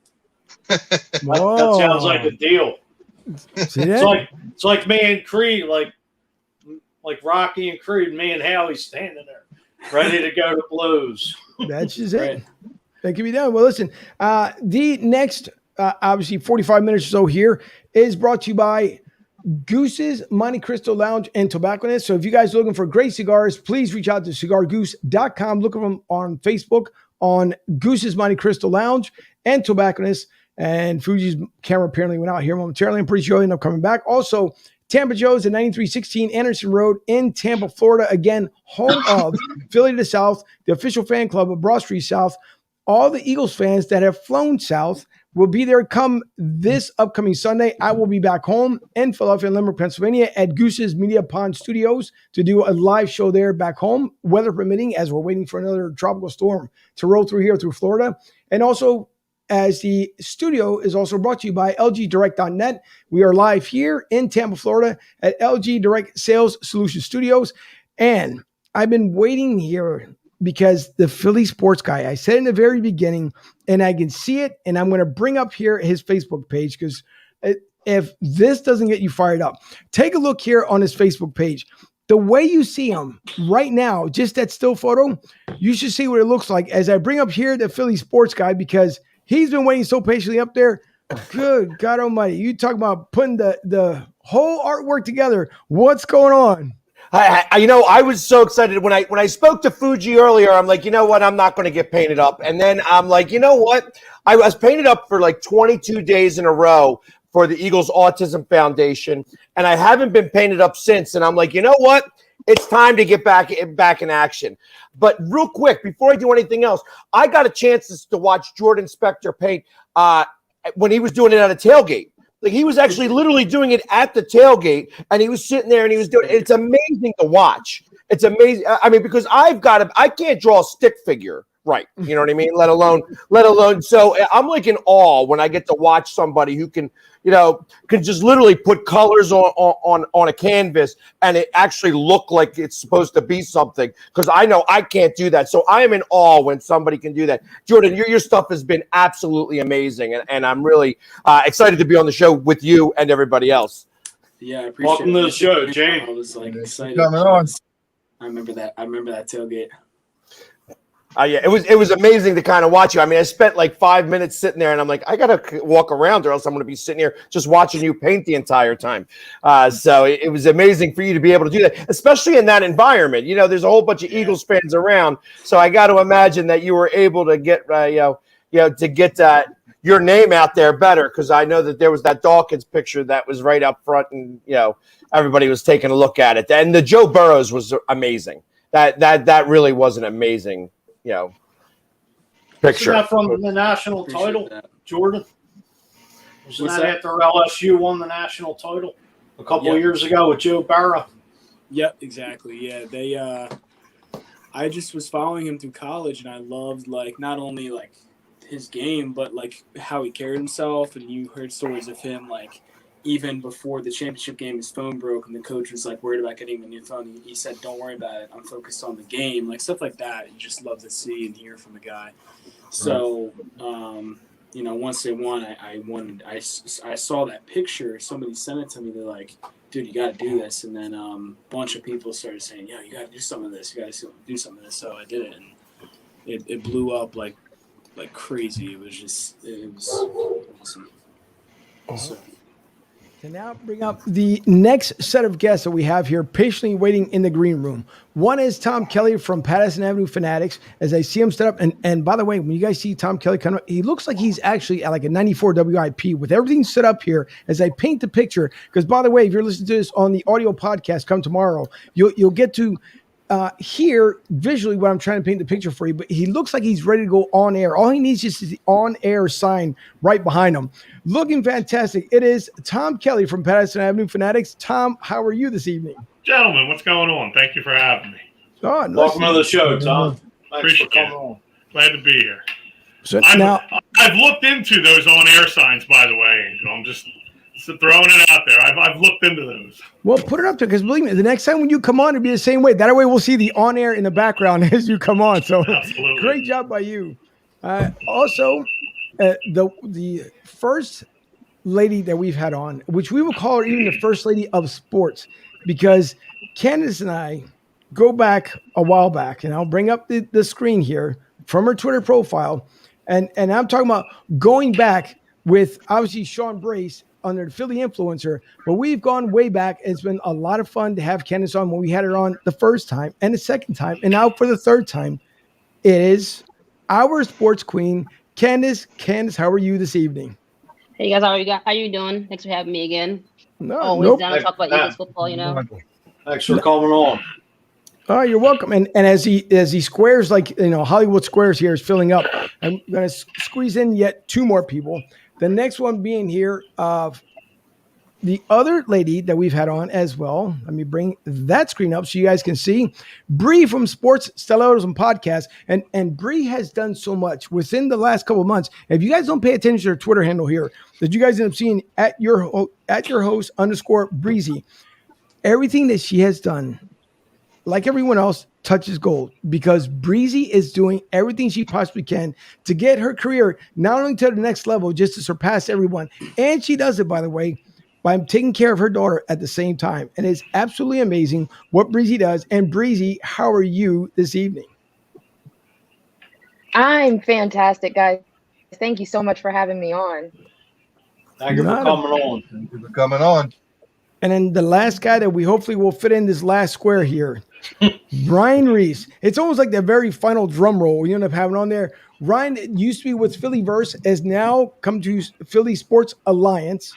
That sounds like a deal. See that? It's like me and Creed, like Rocky and Creed, me and Howie standing there, ready to go to Blues. That's just it. Right. That can be done. Well, listen, the next, obviously, 45 minutes or so here is brought to you by Goose's Monte Cristo Lounge and Tobacconist. So if you guys are looking for great cigars, please reach out to cigargoose.com. Look at them on Facebook on Goose's Monte Cristo Lounge and Tobacconist. And Fuji's camera apparently went out here momentarily. I'm pretty sure he'll end up coming back. Also, Tampa Joe's at 9316 Anderson Road in Tampa, Florida. Again, home of Philly to the South, the official fan club of Broad Street South. All the Eagles fans that have flown south will be there come this upcoming Sunday. I will be back home in Philadelphia and Limerick, Pennsylvania at Goose's Media Pond Studios to do a live show there back home, weather permitting, as we're waiting for another tropical storm to roll through here through Florida. And also, as the studio is also brought to you by LGDirect.net. We are live here in Tampa, Florida at LG Direct Sales Solution Studios. And I've been waiting here because the Philly sports guy, I said in the very beginning, and I can see it, and I'm going to bring up here his Facebook page because if this doesn't get you fired up, take a look here on his Facebook page. The way you see him right now, just that still photo, you should see what it looks like as I bring up here the Philly sports guy because he's been waiting so patiently up there. Good God Almighty! You talk about putting the whole artwork together. What's going on? I was so excited when I spoke to Fuji earlier. I'm like, you know what? I'm not going to get painted up. And then I'm like, you know what? I was painted up for like 22 days in a row for the Eagles Autism Foundation, and I haven't been painted up since. And I'm like, you know what? It's time to get back in action. But real quick, before I do anything else, I got a chance to watch Jordan Spectre paint when he was doing it at a tailgate. Like he was actually literally doing it at the tailgate, and he was sitting there and he was doing it. It's amazing to watch. It's amazing. I mean, because I can't draw a stick figure. Right. You know what I mean? Let alone. So I'm like in awe when I get to watch somebody who can just literally put colors on a canvas and it actually look like it's supposed to be something, because I know I can't do that. So I am in awe when somebody can do that. Jordan, your stuff has been absolutely amazing. And I'm really excited to be on the show with you and everybody else. Yeah, I appreciate Welcome to the show, Jane. I was like excited. Coming on. I remember that tailgate. Yeah, it was amazing to kind of watch you. I mean, I spent like 5 minutes sitting there, and I'm like, I gotta walk around, or else I'm gonna be sitting here just watching you paint the entire time. So it was amazing for you to be able to do that, especially in that environment. You know, there's a whole bunch of Eagles fans around, so I got to imagine that you were able to get your name out there better, because I know that there was that Dawkins picture that was right up front, and everybody was taking a look at it. And the Joe Burrows was amazing. That really was an amazing. Picture. Isn't that from the national title, Jordan? Wasn't What's that that? after LSU won the national title a couple of years ago with Joe Burrow? Yep, exactly. Yeah, they. I just was following him through college, and I loved not only his game, but how he carried himself. And you heard stories of him even before the championship game, his phone broke, and the coach was worried about getting him a new phone. He said, "Don't worry about it. I'm focused on the game." Stuff like that. You just love to see and hear from a guy. So, once they won, I saw that picture. Somebody sent it to me. They're like, "Dude, you got to do this." And then a bunch of people started saying, "Yeah, you got to do some of this. You got to do some of this." So I did it, and it blew up like crazy. It was awesome. So, To now bring up the next set of guests that we have here, patiently waiting in the green room. One is Tom Kelly from Patterson Avenue Fanatics. As I see him set up, and by the way, when you guys see Tom Kelly come up, he looks like he's actually at like a 94 WIP with everything set up here. As I paint the picture, because by the way, if you're listening to this on the audio podcast, come tomorrow, you'll get to hear visually what I'm trying to paint the picture for you. But he looks like he's ready to go on air. All he needs is the on air sign right behind him. Looking fantastic. It is Tom Kelly from Patterson Avenue Fanatics. Tom, how are you this evening? Gentlemen, what's going on? Thank you for having me. Oh, Welcome to the show, Tom. Thanks Appreciate for coming it. on. Glad to be here. So I've looked into those on-air signs, by the way, Angel. I'm just throwing it out there. I've looked into those. well, put it up there because believe me, the next time when you come on, it'll be the same way. That way, we'll see the on air in the background as you come on. So, Absolutely. great job by you. Also, the first lady that we've had on, which we will call her even the first lady of sports, because Candace and I go back a while back, and I'll bring up the screen here from her Twitter profile, and I'm talking about going back with obviously Sean Brace under the Philly Influencer, but we've gone way back. It's been a lot of fun to have Candace on when we had her on the first time and the second time, and now for the third time. It is our sports queen, Candace. Candace, how are you this evening? Hey guys, how you doing? Thanks for having me again. No, Always down to talk about Eagles football, you know. Thanks for coming on. Oh, you're welcome. And as he squares, like, you know, Hollywood Squares here is filling up, I'm going to squeeze in yet two more people. The next one being here, the other lady that we've had on as well. Let me bring that screen up so you guys can see. Bree from Sports Stellarium Podcast. And Bree has done so much within the last couple of months. If you guys don't pay attention to her Twitter handle here, that you guys end up seeing at your host _Breezy, everything that she has done, like everyone else, touches gold, because Breezy is doing everything she possibly can to get her career not only to the next level, just to surpass everyone. And she does it, by the way, by taking care of her daughter at the same time. And it's absolutely amazing what Breezy does. And Breezy, how are you this evening? I'm fantastic, guys. Thank you so much for having me on. Thank you for coming on. Thank you for coming on. And then the last guy that we hopefully will fit in this last square here, Brian Reese. It's almost like the very final drum roll we end up having on there. Ryan used to be with Phillyverse, has now come to Philly Sports Alliance.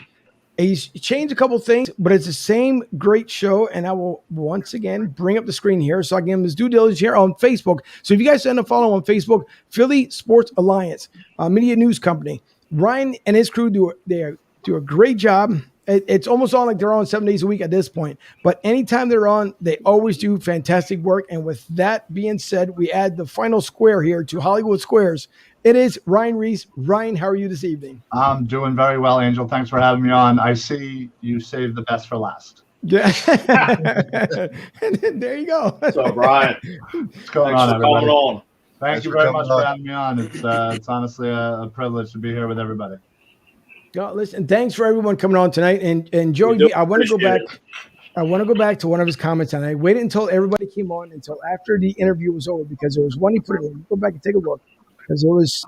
He's changed a couple things, but it's the same great show. And I will once again bring up the screen here so I can give him his due diligence here on Facebook. So if you guys end up following on Facebook, Philly Sports Alliance, media news company, Ryan and his crew do a great job. It's almost all like they're on 7 days a week at this point. But anytime they're on, they always do fantastic work. And with that being said, we add the final square here to Hollywood Squares. It is Ryan Reese. Ryan, how are you this evening? I'm doing very well, Angel. Thanks for having me on. I see you saved the best for last. Yeah. There you go. What's up, Brian? What's going Thanks on, for everybody? coming on. Thank you very much for having me on. It's honestly a privilege to be here with everybody. Listen, thanks for everyone coming on tonight. And Joey, I want to go back. I want to go back to one of his comments, and I waited until everybody came on until after the interview was over, because there was one he put in. Go back and take a look, because there was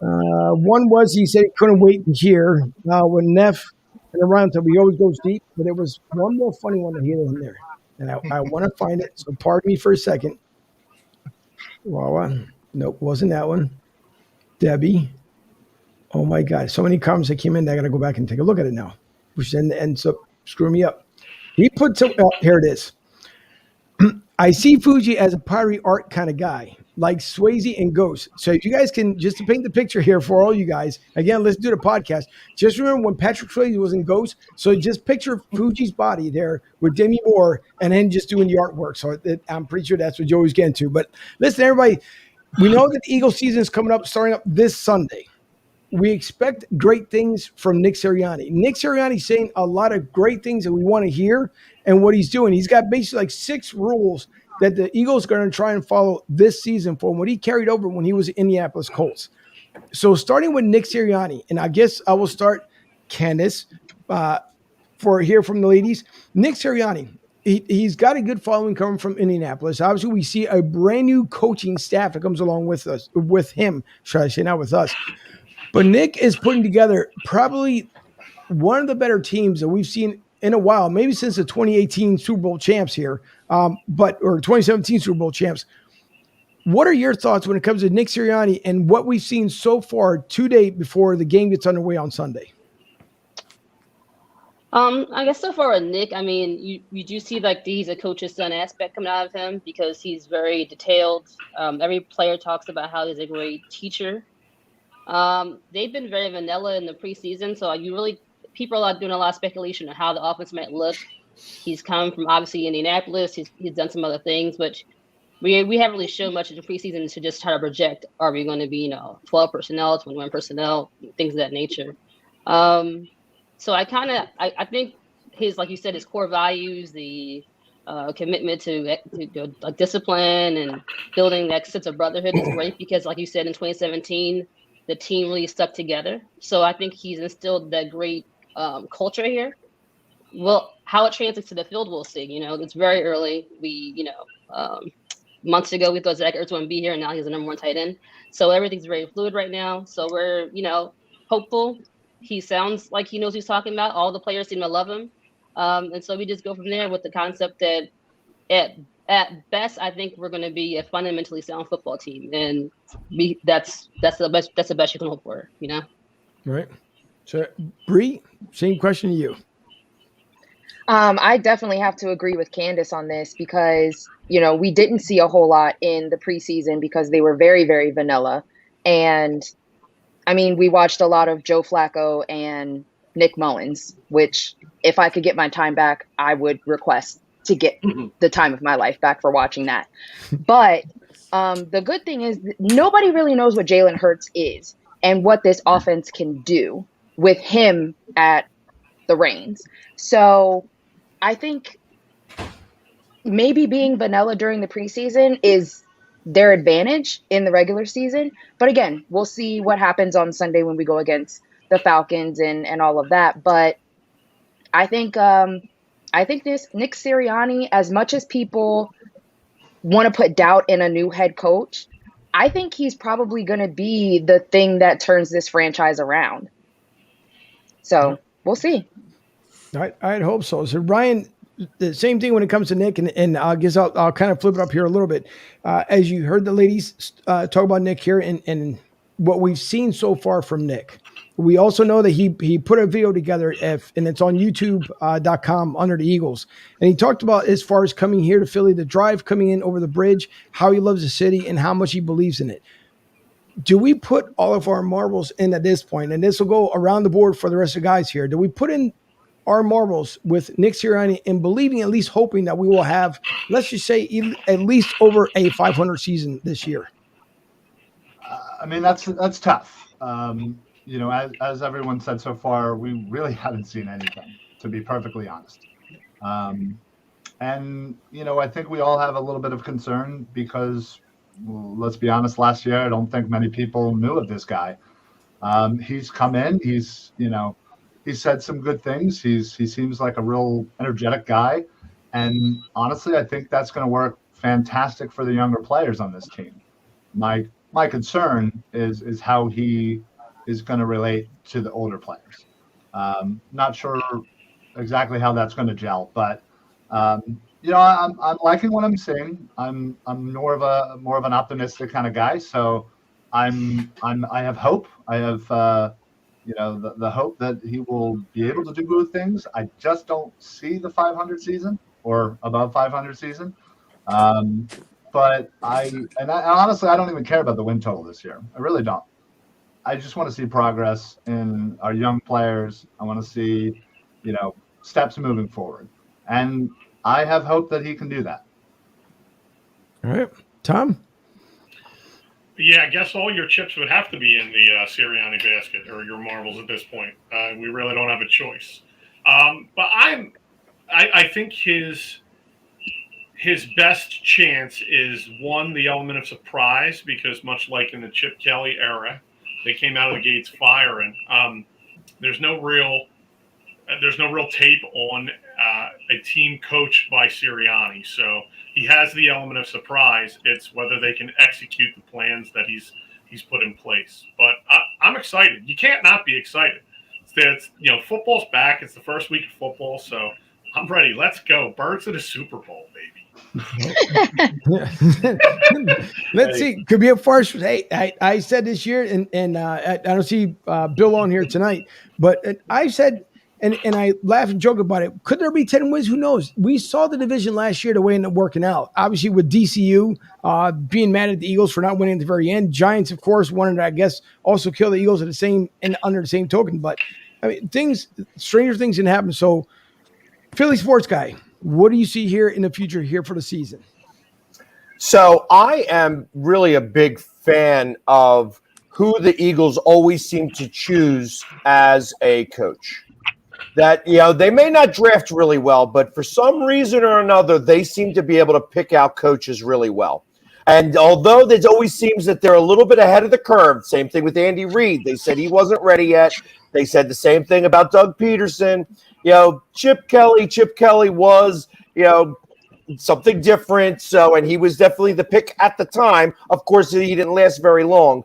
one was he said he couldn't wait to hear when Neff and around until he always goes deep, but there was one more funny one to hear in there, and I want to find it. So pardon me for a second. Nope, wasn't that one. Debbie. Oh my God, so many comments that came in. I got to go back and take a look at it now, which then ends up screwing me up. He put some. Oh, here it is. I see Fuji as a pottery art kind of guy, like Swayze and Ghost. So if you guys can, just to paint the picture here for all you guys, again, let's do the podcast. Just remember when Patrick Swayze was in Ghost. So just picture Fuji's body there with Demi Moore, and then just doing the artwork. So I'm pretty sure that's what Joey's getting to. But listen, everybody, we know that the Eagles season is coming up, starting up this Sunday. We expect great things from Nick Siriani. Nick Siriani's saying a lot of great things that we want to hear, and what he's doing. He's got basically like 6 rules that the Eagles are going to try and follow this season for what he carried over when he was at Indianapolis Colts. So starting with Nick Siriani, and I guess I will start Candace for here from the ladies. Nick Siriani, he's got a good following coming from Indianapolis. Obviously, we see a brand new coaching staff that comes along with him, should I say, not with us. But Nick is putting together probably one of the better teams that we've seen in a while, maybe since the 2018 Super Bowl champs here, or 2017 Super Bowl champs. What are your thoughts when it comes to Nick Sirianni and what we've seen so far to date before the game gets underway on Sunday? I guess so far with Nick, I mean, you do see like he's a coach's son aspect coming out of him because he's very detailed. Every player talks about how he's a great teacher. They've been very vanilla in the preseason, so people are doing a lot of speculation on how the offense might look. He's come from obviously Indianapolis. He's done some other things, but we haven't really shown much in the preseason to just try to project. Are we going to be 12 personnel, 21 personnel, things of that nature? So I think his, like you said, his core values, the commitment to discipline and building that sense of brotherhood is great because, like you said, in 2017, the team really stuck together. So I think he's instilled that great culture here. Well, how it translates to the field, we'll see. It's very early. Months ago, we thought Zach Ertz wouldn't be here, and now he's the number one tight end. So everything's very fluid right now. So we're, hopeful. He sounds like he knows what he's talking about. All the players seem to love him. And so we just go from there with the concept that at best, I think we're going to be a fundamentally sound football team. And that's the best you can hope for, Right. So, Bree, same question to you. I definitely have to agree with Candace on this because, we didn't see a whole lot in the preseason because they were very, very vanilla. And I mean, we watched a lot of Joe Flacco and Nick Mullins, which if I could get my time back, I would request to get the time of my life back for watching that. But the good thing is nobody really knows what Jalen Hurts is and what this offense can do with him at the reins. So I think maybe being vanilla during the preseason is their advantage in the regular season. But again, we'll see what happens on Sunday when we go against the Falcons and all of that. But I think this Nick Sirianni, as much as people want to put doubt in a new head coach, I think he's probably going to be the thing that turns this franchise around. So we'll see. I'd hope so. So Ryan, the same thing when it comes to Nick, and I guess I'll kind of flip it up here a little bit. As you heard the ladies talk about Nick here and what we've seen so far from Nick. We also know that he put a video together, and it's on YouTube.com under the Eagles. And he talked about as far as coming here to Philly, the drive coming in over the bridge, how he loves the city and how much he believes in it. Do we put all of our marbles in at this point? And this will go around the board for the rest of the guys here. Do we put in our marbles with Nick Sirianni and believing, at least hoping that we will have, let's just say, at least over a 500 season this year? I mean, that's tough. As everyone said so far, we really haven't seen anything, to be perfectly honest. I think we all have a little bit of concern because, let's be honest, last year, I don't think many people knew of this guy. He's come in, he's said some good things. He seems like a real energetic guy. And honestly, I think that's going to work fantastic for the younger players on this team. My concern is how he is going to relate to the older players. Not sure exactly how that's going to gel, but I'm liking what I'm seeing. I'm more of an optimistic kind of guy. So I have hope. I have the hope that he will be able to do good things. I just don't see the 500 season or above 500 season. But honestly, I don't even care about the win total this year. I really don't. I just want to see progress in our young players. I want to see, steps moving forward. And I have hope that he can do that. All right. Tom? Yeah, I guess all your chips would have to be in the Ciriani basket or your marbles at this point. We really don't have a choice. But I think his best chance is, one, the element of surprise, because much like in the Chip Kelly era, they came out of the gates firing. There's no real tape on a team coached by Ciriani. So he has the element of surprise. It's whether they can execute the plans that he's put in place. But I'm excited. You can't not be excited. It's football's back. It's the first week of football, so I'm ready. Let's go. Birds of the Super Bowl, baby. Let's see. Could be a first. Hey, I said this year, and I don't see Bill on here tonight, but I said, and I laugh and joke about it. Could there be 10 wins? Who knows? We saw the division last year, the way it ended up working out. Obviously, with DCU being mad at the Eagles for not winning at the very end. Giants, of course, wanted to, I guess, also kill the Eagles at the same and under the same token. But I mean, stranger things can happen. So, Philly sports guy, what do you see here in the future here for the season? So I am really a big fan of who the Eagles always seem to choose as a coach. That, they may not draft really well, but for some reason or another, they seem to be able to pick out coaches really well. And although it always seems that they're a little bit ahead of the curve, same thing with Andy Reid. They said he wasn't ready yet. They said the same thing about Doug Peterson. Chip Kelly was, something different. So, and he was definitely the pick at the time. Of course, he didn't last very long.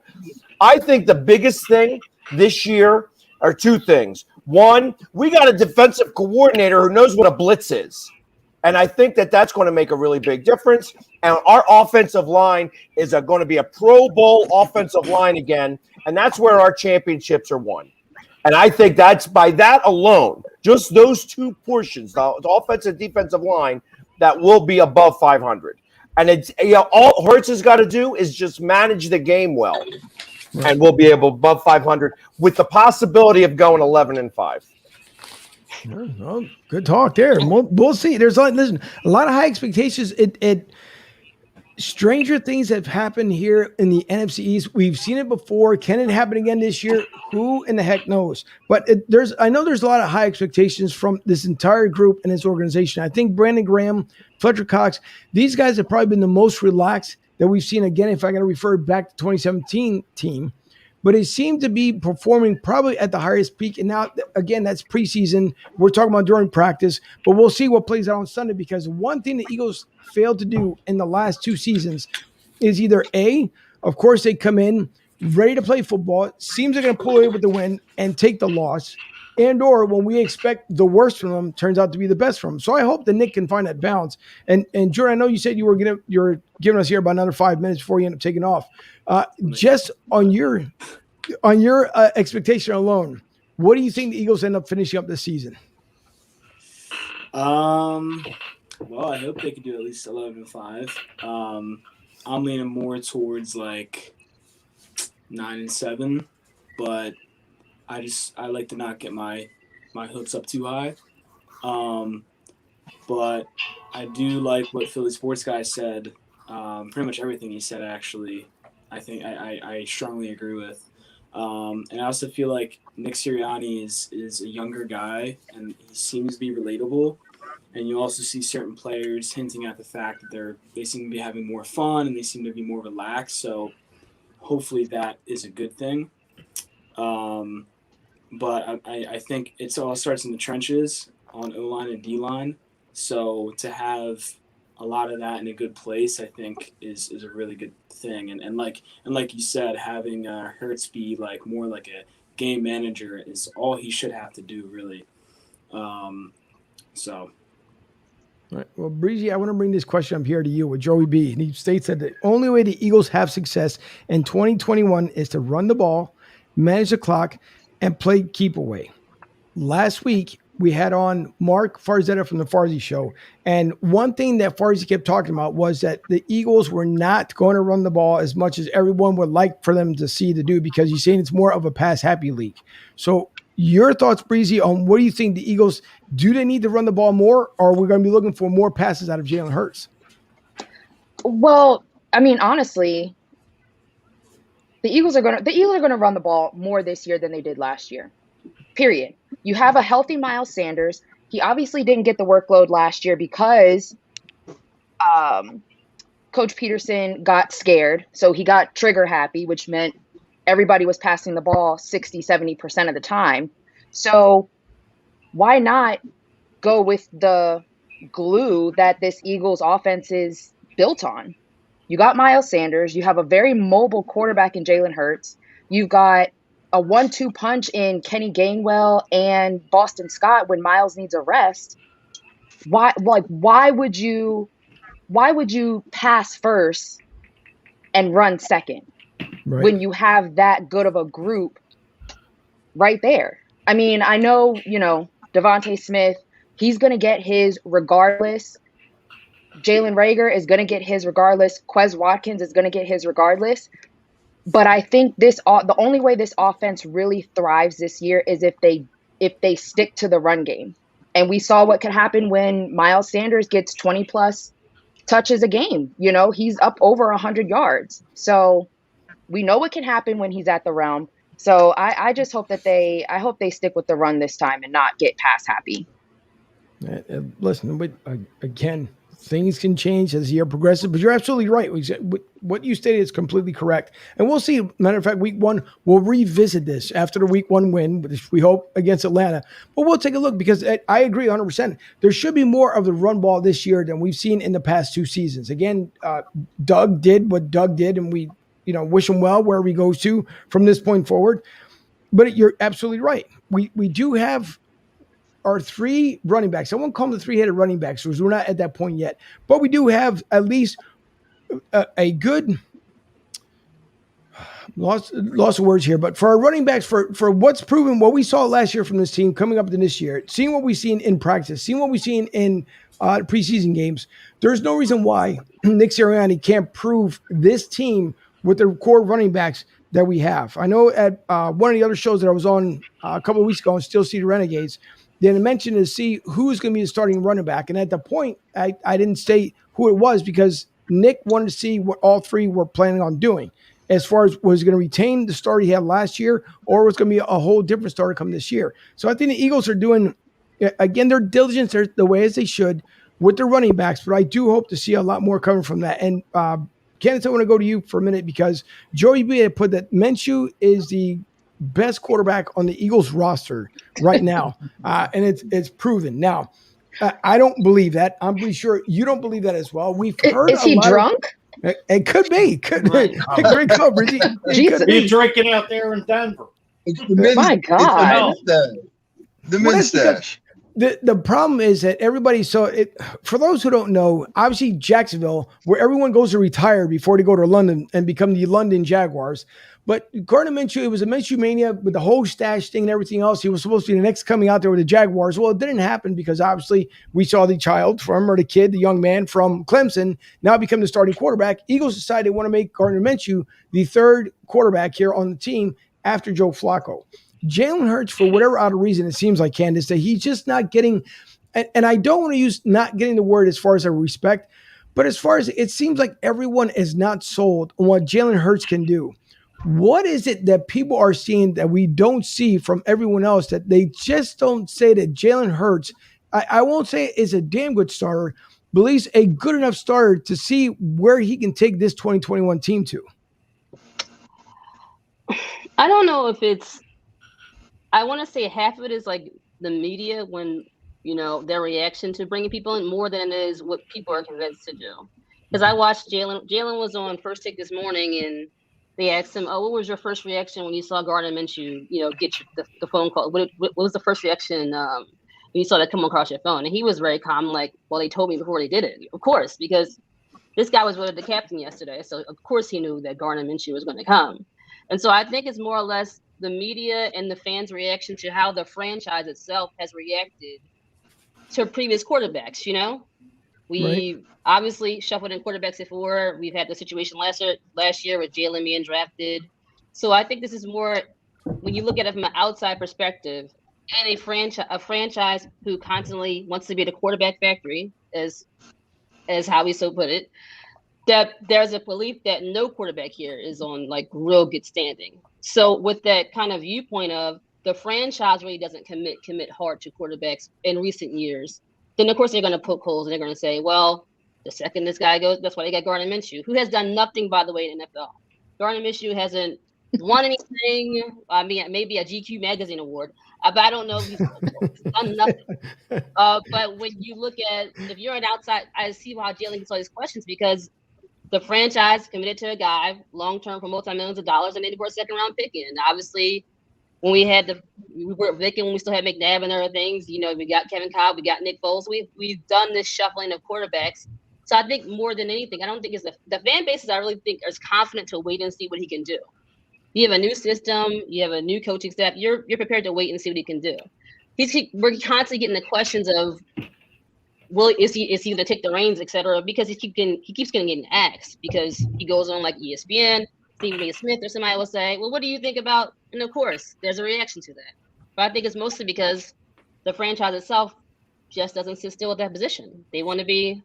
I think the biggest thing this year are two things. One, we got a defensive coordinator who knows what a blitz is. And I think that that's going to make a really big difference. And our offensive line is going to be a Pro Bowl offensive line again. And that's where our championships are won. And I think that's by that alone, just those two portions, the offensive and defensive line, that will be above 500. And it's all Hurts has got to do is just manage the game well. And we'll be able above 500 with the possibility of going 11-5. Well, good talk there. We'll see. There's a lot of high expectations. Stranger things have happened here in the NFC East. We've seen it before. Can it happen again this year? Who in the heck knows? But I know there's a lot of high expectations from this entire group and this organization. I think Brandon Graham, Fletcher Cox, these guys have probably been the most relaxed that we've seen. Again, if I got to refer back to 2017 team, but it seemed to be performing probably at the highest peak. And now, again, that's preseason. We're talking about during practice, but we'll see what plays out on Sunday, because one thing the Eagles failed to do in the last two seasons is either A, of course, they come in ready to play football. It seems they're going to pull away with the win and take the loss. And or when we expect the worst from them, turns out to be the best from them. So I hope that Nick can find that balance. And Jordan, I know you said you're giving us here about another 5 minutes before you end up taking off. Just on your expectation alone, what do you think the Eagles end up finishing up this season? Well, I hope they can do at least 11-5. I'm leaning more towards like 9-7, but I like to not get my hopes up too high. But I do like what Philly Sports Guy said. Pretty much everything he said, actually, I think I strongly agree with. And I also feel like Nick Sirianni is a younger guy, and he seems to be relatable. And you also see certain players hinting at the fact that they seem to be having more fun and they seem to be more relaxed. So hopefully that is a good thing. But I think it all starts in the trenches on O-line and D-line. So to have a lot of that in a good place, I think is a really good thing. And like you said, having Hurts be like more like a game manager is all he should have to do, really. So. All right. Well, Breezy, I want to bring this question up here to you with Joey B. And he states that the only way the Eagles have success in 2021 is to run the ball, manage the clock, and play keep away. Last week, we had on Mark Farzetta from the Farzi Show. And one thing that Farzi kept talking about was that the Eagles were not going to run the ball as much as everyone would like for them to see to do, because he's saying it's more of a pass-happy league. So your thoughts, Breezy, on what do you think the Eagles, do they need to run the ball more, or are we going to be looking for more passes out of Jalen Hurts? Well, I mean, honestly, the Eagles are going to run the ball more this year than they did last year. Period. You have a healthy Miles Sanders. He obviously didn't get the workload last year because Coach Peterson got scared. So he got trigger happy, which meant everybody was passing the ball 60, 70% of the time. So why not go with the glue that this Eagles offense is built on. You got Miles Sanders. You have a very mobile quarterback in Jalen Hurts. You've got a 1-2 punch in Kenny Gainwell and Boston Scott when Miles needs a rest. Why would you pass first and run second when you have that good of a group right there? I mean, I know, Devontae Smith, he's going to get his regardless. Jalen Reagor is going to get his regardless. Quez Watkins is going to get his regardless. But I think the only way this offense really thrives this year is if they stick to the run game. And we saw what could happen when Miles Sanders gets 20 plus touches a game. He's up over 100 yards. So we know what can happen when he's at the realm. So I just hope they stick with the run this time and not get pass happy. Listen, but again, things can change as the year progresses, but you're absolutely right. What you stated is completely correct. And we'll see. Matter of fact, week 1, we'll revisit this after the week 1 win, which we hope against Atlanta. But we'll take a look because I agree 100%. There should be more of the run ball this year than we've seen in the past 2 seasons. Again, Doug did what Doug did, and we wish him well wherever he goes to from this point forward. But you're absolutely right. We do have our 3 running backs. I won't call them the 3-headed running backs because we're not at that point yet. But we do have at least a good loss of words here. But for our running backs, for what's proven, what we saw last year from this team coming up to this year, seeing what we've seen in practice, seeing what we've seen in preseason games, there's no reason why Nick Sirianni can't prove this team with the core running backs that we have. I know at one of the other shows that I was on a couple of weeks ago on Steel City Renegades, they had mentioned to see who's going to be the starting running back. And at the point, I didn't state who it was because Nick wanted to see what all 3 were planning on doing as far as was going to retain the start he had last year or was going to be a whole different starter come this year. So I think the Eagles are doing, again, their diligence the way as they should with their running backs, but I do hope to see a lot more coming from that. And Candace, I want to go to you for a minute because Joey B had put that Minshew is the best quarterback on the Eagles roster right now. And it's proven. Now, I don't believe that. I'm pretty sure you don't believe that as well. We've heard Is he drunk? It could be. Great coverage. He could be drinking out there in Denver. My God. The mustache. The problem is that everybody for those who don't know, obviously Jacksonville, where everyone goes to retire before they go to London and become the London Jaguars. But Gardner Minshew, it was a Minshew mania with the whole stash thing and everything else. He was supposed to be the next coming out there with the Jaguars. Well, it didn't happen because obviously we saw the the young man from Clemson, now become the starting quarterback. Eagles decided they want to make Gardner Minshew the 3rd quarterback here on the team after Joe Flacco. Jalen Hurts, for whatever other reason, it seems like, Candace, that he's just not getting, and I don't want to use not getting the word as far as I respect, but as far as it seems like everyone is not sold on what Jalen Hurts can do. What is it that people are seeing that we don't see from everyone else that they just don't say that Jalen Hurts, I won't say is a damn good starter, but at least a good enough starter to see where he can take this 2021 team to? I don't know if I want to say half of it is like the media when, their reaction to bringing people in more than it is what people are convinced to do. Because I watched Jalen was on First Take this morning and they asked him, what was your first reaction when you saw Gardner Minshew, get the phone call? What was the first reaction when you saw that come across your phone? And he was very calm, like, well, they told me before they did it. Of course, because this guy was voted the captain yesterday. So, of course, he knew that Gardner Minshew was going to come. And so I think it's more or less the media and the fans' reaction to how the franchise itself has reacted to previous quarterbacks, We obviously shuffled in quarterbacks before. We've had the situation last year with Jalen being drafted. So I think this is more, when you look at it from an outside perspective, and a franchise who constantly wants to be the quarterback factory, as Howie so put it, that there's a belief that no quarterback here is on like real good standing. So with that kind of viewpoint of the franchise really doesn't commit hard to quarterbacks in recent years, then of course they're going to poke holes and they're going to say, well, the second this guy goes, that's why they got Gardner Minshew, who has done nothing, by the way, in the NFL. Gardner Minshew hasn't won anything. I mean, maybe a GQ magazine award. But I don't know if he's done nothing. But when you look at, if you're an outside, I see why Jalen gets all these questions, because the franchise committed to a guy long-term for multi-millions of dollars, and then for a second-round pick in. Obviously, when we were Vic, when we still had McNabb and other things, you know, we got Kevin Cobb, we got Nick Foles. We've done this shuffling of quarterbacks. So I think more than anything, I don't think it's the fan bases. I really think is confident to wait and see what he can do. You have a new system, you have a new coaching staff. You're prepared to wait and see what he can do. We're constantly getting the questions of, is he going to take the reins, et cetera, because he keeps getting asked, because he goes on like ESPN, Stephen A. Smith or somebody will say, well, what do you think about? And of course, there's a reaction to that. But I think it's mostly because the franchise itself just doesn't sit still at that position. They want to be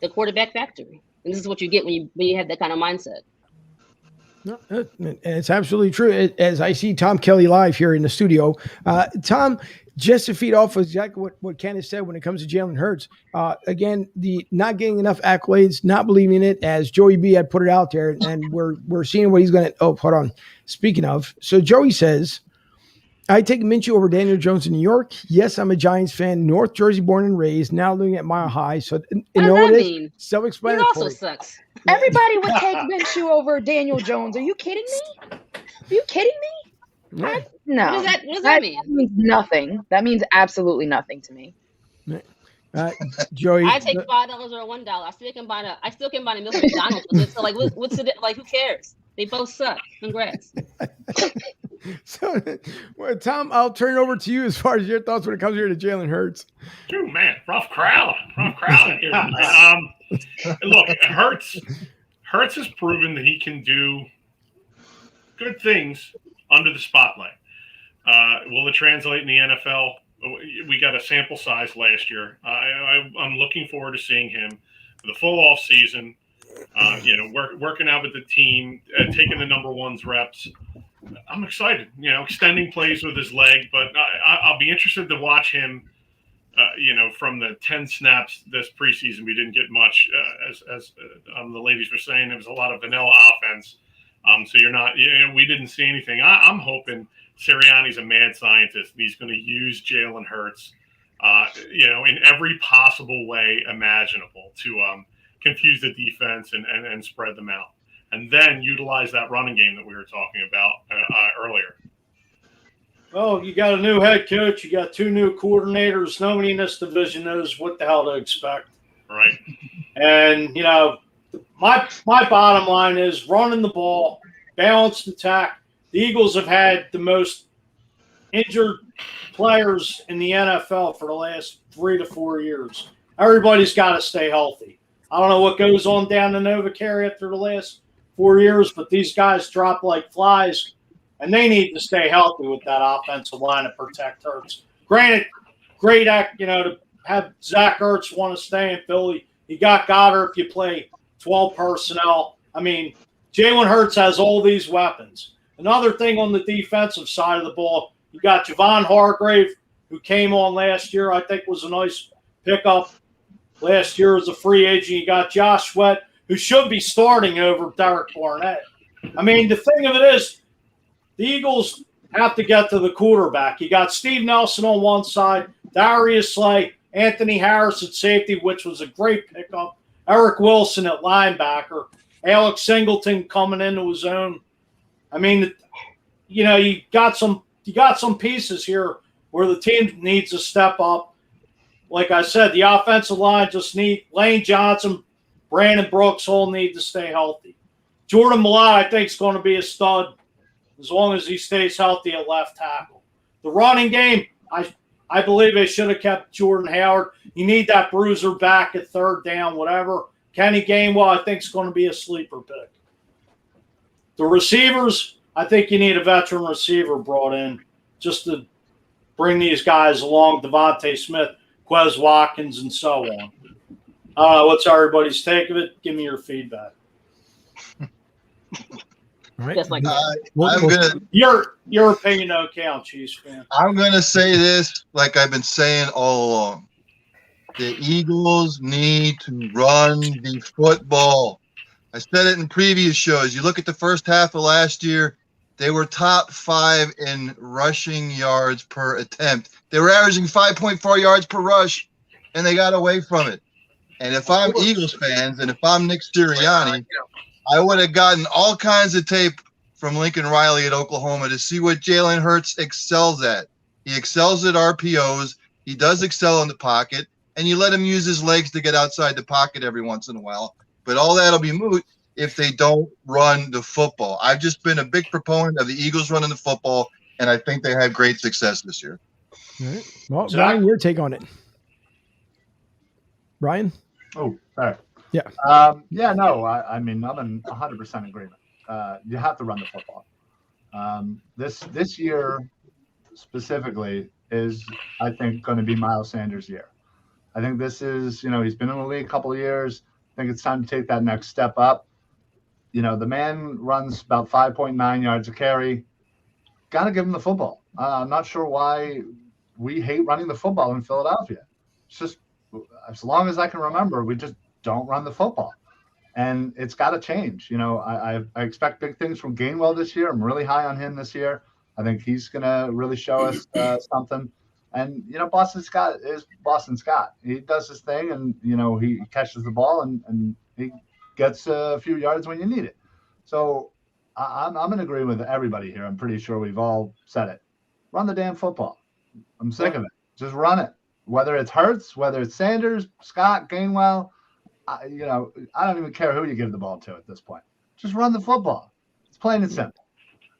the quarterback factory. And this is what you get when you have that kind of mindset. No, it's absolutely true. As I see Tom Kelly live here in the studio, Tom, just to feed off of exactly what Candace said when it comes to Jalen Hurts, again, the not getting enough accolades, not believing it, as Joey B had put it out there, and we're seeing what he's going to. Oh, hold on. Speaking of, so Joey says, I take Minshew over Daniel Jones in New York. Yes, I'm a Giants fan, North Jersey born and raised, now living at Mile High. So you know what it is? Self-explanatory. It also sucks. Everybody would take Minshew over Daniel Jones. Are you kidding me? Are you kidding me? Yeah. No. What does that mean? That means nothing. That means absolutely nothing to me. Joey, I take $5 or $1. I still can buy a milk at McDonald's. So like, what's it like? Who cares? They both suck. Congrats. So, well, Tom, I'll turn it over to you as far as your thoughts when it comes here to Jalen Hurts. Dude, man, rough crowd in here. Look, Hurts has proven that he can do good things under the spotlight. Will it translate in the NFL? We got a sample size last year. I'm looking forward to seeing him for the full off season. Working out with the team, taking the number one's reps. I'm excited. Extending plays with his leg, but I'll be interested to watch him. From the 10 snaps this preseason, we didn't get much. As the ladies were saying, it was a lot of vanilla offense. So we didn't see anything. I'm hoping Ciriani's a mad scientist, and he's going to use Jalen Hurts, in every possible way imaginable to confuse the defense and spread them out, and then utilize that running game that we were talking about earlier. Well, you got a new head coach. You got two new coordinators. Nobody in this division knows what the hell to expect. Right. And, my bottom line is running the ball, balanced attack. The Eagles have had the most injured players in the NFL for the last 3 to 4 years. Everybody's got to stay healthy. I don't know what goes on down in NovaCare after the last 4 years, but these guys drop like flies, and they need to stay healthy with that offensive line to protect Hurts. Granted, great act, to have Zach Ertz want to stay in Philly. You got Goddard if you play 12 personnel. I mean, Jalen Hurts has all these weapons. Another thing on the defensive side of the ball, you got Javon Hargrave, who came on last year, I think was a nice pickup last year as a free agent. You got Josh Sweat, who should be starting over Derek Barnett. I mean, the thing of it is, the Eagles have to get to the quarterback. You got Steve Nelson on one side, Darius Slay, Anthony Harris at safety, which was a great pickup, Eric Wilson at linebacker, Alex Singleton coming into his own. I mean, you got some pieces here where the team needs to step up. Like I said, the offensive line just need Lane Johnson, Brandon Brooks all need to stay healthy. Jordan Malott, I think, is going to be a stud as long as he stays healthy at left tackle. The running game, I believe they should have kept Jordan Howard. You need that bruiser back at third down, whatever. Kenny Gainwell, I think, is going to be a sleeper pick. The receivers, I think you need a veteran receiver brought in just to bring these guys along, Devontae Smith, Quez Watkins, and so on. What's everybody's take of it? Give me your feedback. All right. Just like Your opinion don't count, Chiefs fan. I'm gonna say this like I've been saying all along. The Eagles need to run the football. I said it in previous shows. You look at the first half of last year, They were top 5 in rushing yards per attempt. They were averaging 5.4 yards per rush, and they got away from it. And if I'm Eagles fans, and if I'm Nick Sirianni, I would have gotten all kinds of tape from Lincoln Riley at Oklahoma to see what Jalen Hurts excels at. He excels at RPOs. He does excel in the pocket, and you let him use his legs to get outside the pocket every once in a while. But all that'll be moot if they don't run the football. I've just been a big proponent of the Eagles running the football, and I think they had great success this year. All right. Well, Brian, your take on it. Brian? Oh, sorry. Yeah. I mean, I'm in 100% agreement. You have to run the football. This year specifically is, I think, going to be Miles Sanders' year. I think this is, he's been in the league a couple of years. I think it's time to take that next step up. The man runs about 5.9 yards a carry. Got to give him the football. I'm not sure why we hate running the football in Philadelphia. It's just, as long as I can remember, we just don't run the football. And it's got to change. I expect big things from Gainwell this year. I'm really high on him this year. I think he's going to really show us something. And, Boston Scott is Boston Scott. He does his thing, and, he catches the ball and he gets a few yards when you need it. So I'm in agreement with everybody here. I'm pretty sure we've all said it. Run the damn football. I'm sick of it. Just run it. Whether it's Hurts, whether it's Sanders, Scott, Gainwell, I don't even care who you give the ball to at this point. Just run the football. It's plain and simple.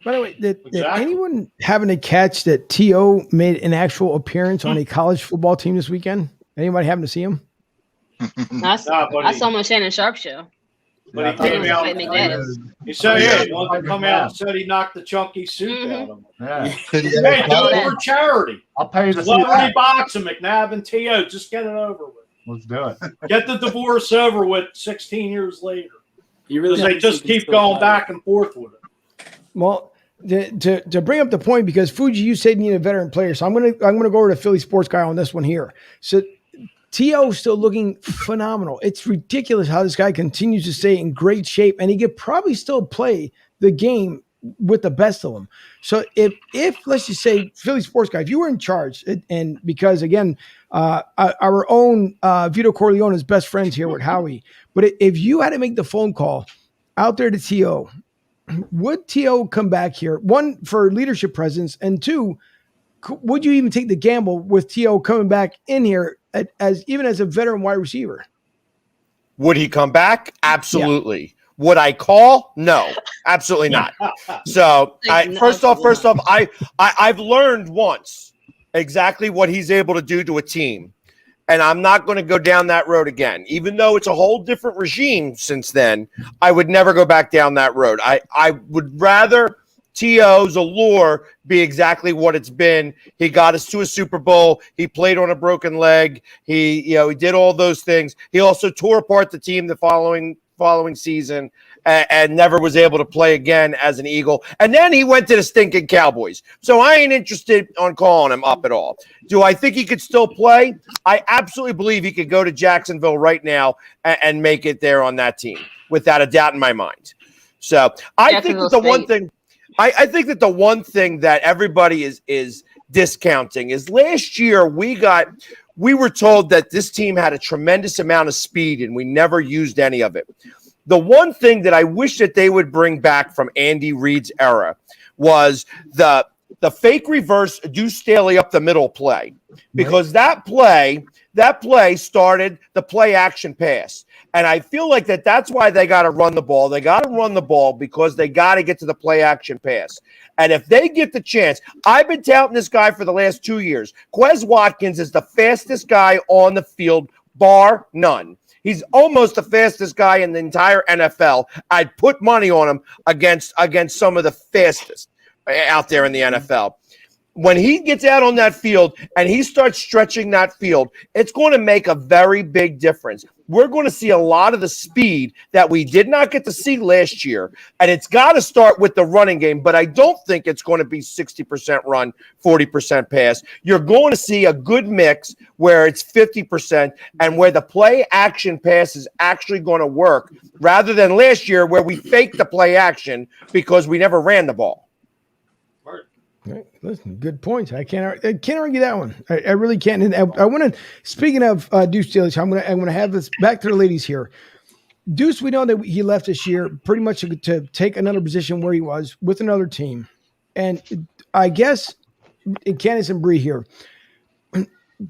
By the way, did anyone happen to catch that T.O. made an actual appearance on a college football team this weekend? Anybody happen to see him? I saw him on Shannon Sharp show. But he came out. He said, "Yeah, he wanted to come out and said he knocked the chunky suit out of him." Yeah. Hey, do it for charity. I'll pay you to see Celebrity that. boxing, McNabb and T.O. Just get it over with. Let's do it. Get the divorce over with 16 years later. You really They just keep going back and forth with it. Well, to bring up the point, because Fuji, you said you need a veteran player, so I'm gonna go over to Philly sports guy on this one here. So T.O. still looking phenomenal. It's ridiculous how this guy continues to stay in great shape, and he could probably still play the game with the best of them. So if let's just say Philly sports guy, if you were in charge, and because again, our own Vito Corleone is best friends here with Howie, but if you had to make the phone call out there to T.O., would T.O. come back here? One, for leadership presence, and two, would you even take the gamble with T.O. coming back in here as a veteran wide receiver? Would he come back? Absolutely. Yeah. Would I call? No, absolutely not. So first off, I've learned once exactly what he's able to do to a team. And I'm not going to go down that road again. Even though it's a whole different regime since then, I would never go back down that road. I would rather T.O.'s allure be exactly what it's been. He got us to a Super Bowl. He played on a broken leg. He did all those things. He also tore apart the team the following season and never was able to play again as an Eagle. And then he went to the stinking Cowboys. So I ain't interested on calling him up at all. Do I think he could still play? I absolutely believe he could go to Jacksonville right now and make it there on that team, without a doubt in my mind. So I think that I think that the one thing that everybody is discounting is last year we were told that this team had a tremendous amount of speed and we never used any of it. The one thing that I wish that they would bring back from Andy Reid's era was the fake reverse Deuce Staley up the middle play, because that play started the play action pass. And I feel like that's why they got to run the ball. They got to run the ball because they got to get to the play action pass. And if they get the chance, I've been touting this guy for the last 2 years. Quez Watkins is the fastest guy on the field, bar none. He's almost the fastest guy in the entire NFL. I'd put money on him against some of the fastest out there in the NFL. When he gets out on that field and he starts stretching that field, it's going to make a very big difference. We're going to see a lot of the speed that we did not get to see last year, and it's got to start with the running game, but I don't think it's going to be 60% run, 40% pass. You're going to see a good mix where it's 50% and where the play action pass is actually going to work, rather than last year where we faked the play action because we never ran the ball. Right. Listen, good points. I can't argue that one. I really can't. And I want to. Speaking of Deuce Staley, I'm gonna have this back to the ladies here. Deuce, we know that he left this year pretty much to take another position where he was with another team, and I guess Candace and Bree here.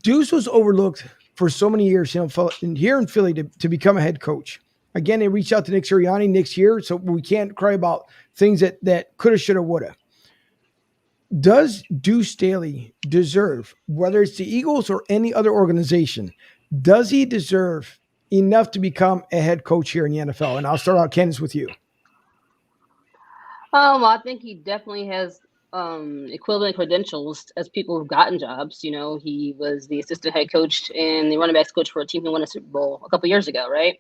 Deuce was overlooked for so many years, here in Philly to become a head coach. Again, they reached out to Nick Sirianni next year, so we can't cry about things that coulda, shoulda, woulda. Does Deuce Staley deserve, whether it's the Eagles or any other organization, does he deserve enough to become a head coach here in the NFL? And I'll start out, Candace, with you. I think he definitely has equivalent credentials as people who've gotten jobs. You know, he was the assistant head coach and the running backs coach for a team who won a Super Bowl a couple years ago, right?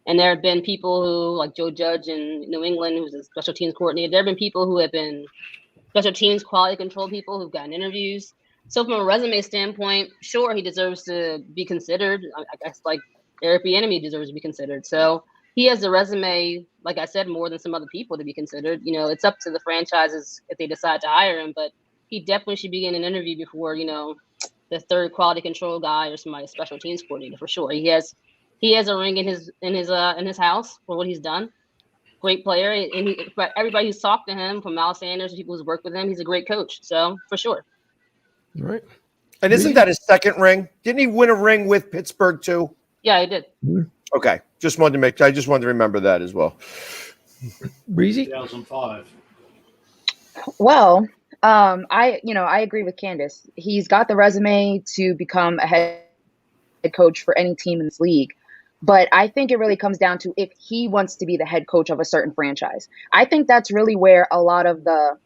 And there have been people who, like Joe Judge in New England, who's a special teams coordinator. There have been people who have been special teams quality control people who've gotten interviews. So from a resume standpoint, sure, he deserves to be considered. I guess like Eric Bieniemy deserves to be considered. So he has a resume, like I said, more than some other people to be considered. You know, it's up to the franchises if they decide to hire him, but he definitely should be getting an interview before, you know, the third quality control guy or somebody special teams coordinator for sure. He has a ring in his house for what he's done. Great player, and everybody who's talked to him, from Miles Sanders, people who's worked with him, he's a great coach. So for sure. All right. And isn't that his second ring? Didn't he win a ring with Pittsburgh too? Yeah, he did. Okay, I just wanted to remember that as well. Breezy? 2005. Well, I agree with Candace. He's got the resume to become a head coach for any team in this league. But I think it really comes down to if he wants to be the head coach of a certain franchise. I think that's really where a lot of the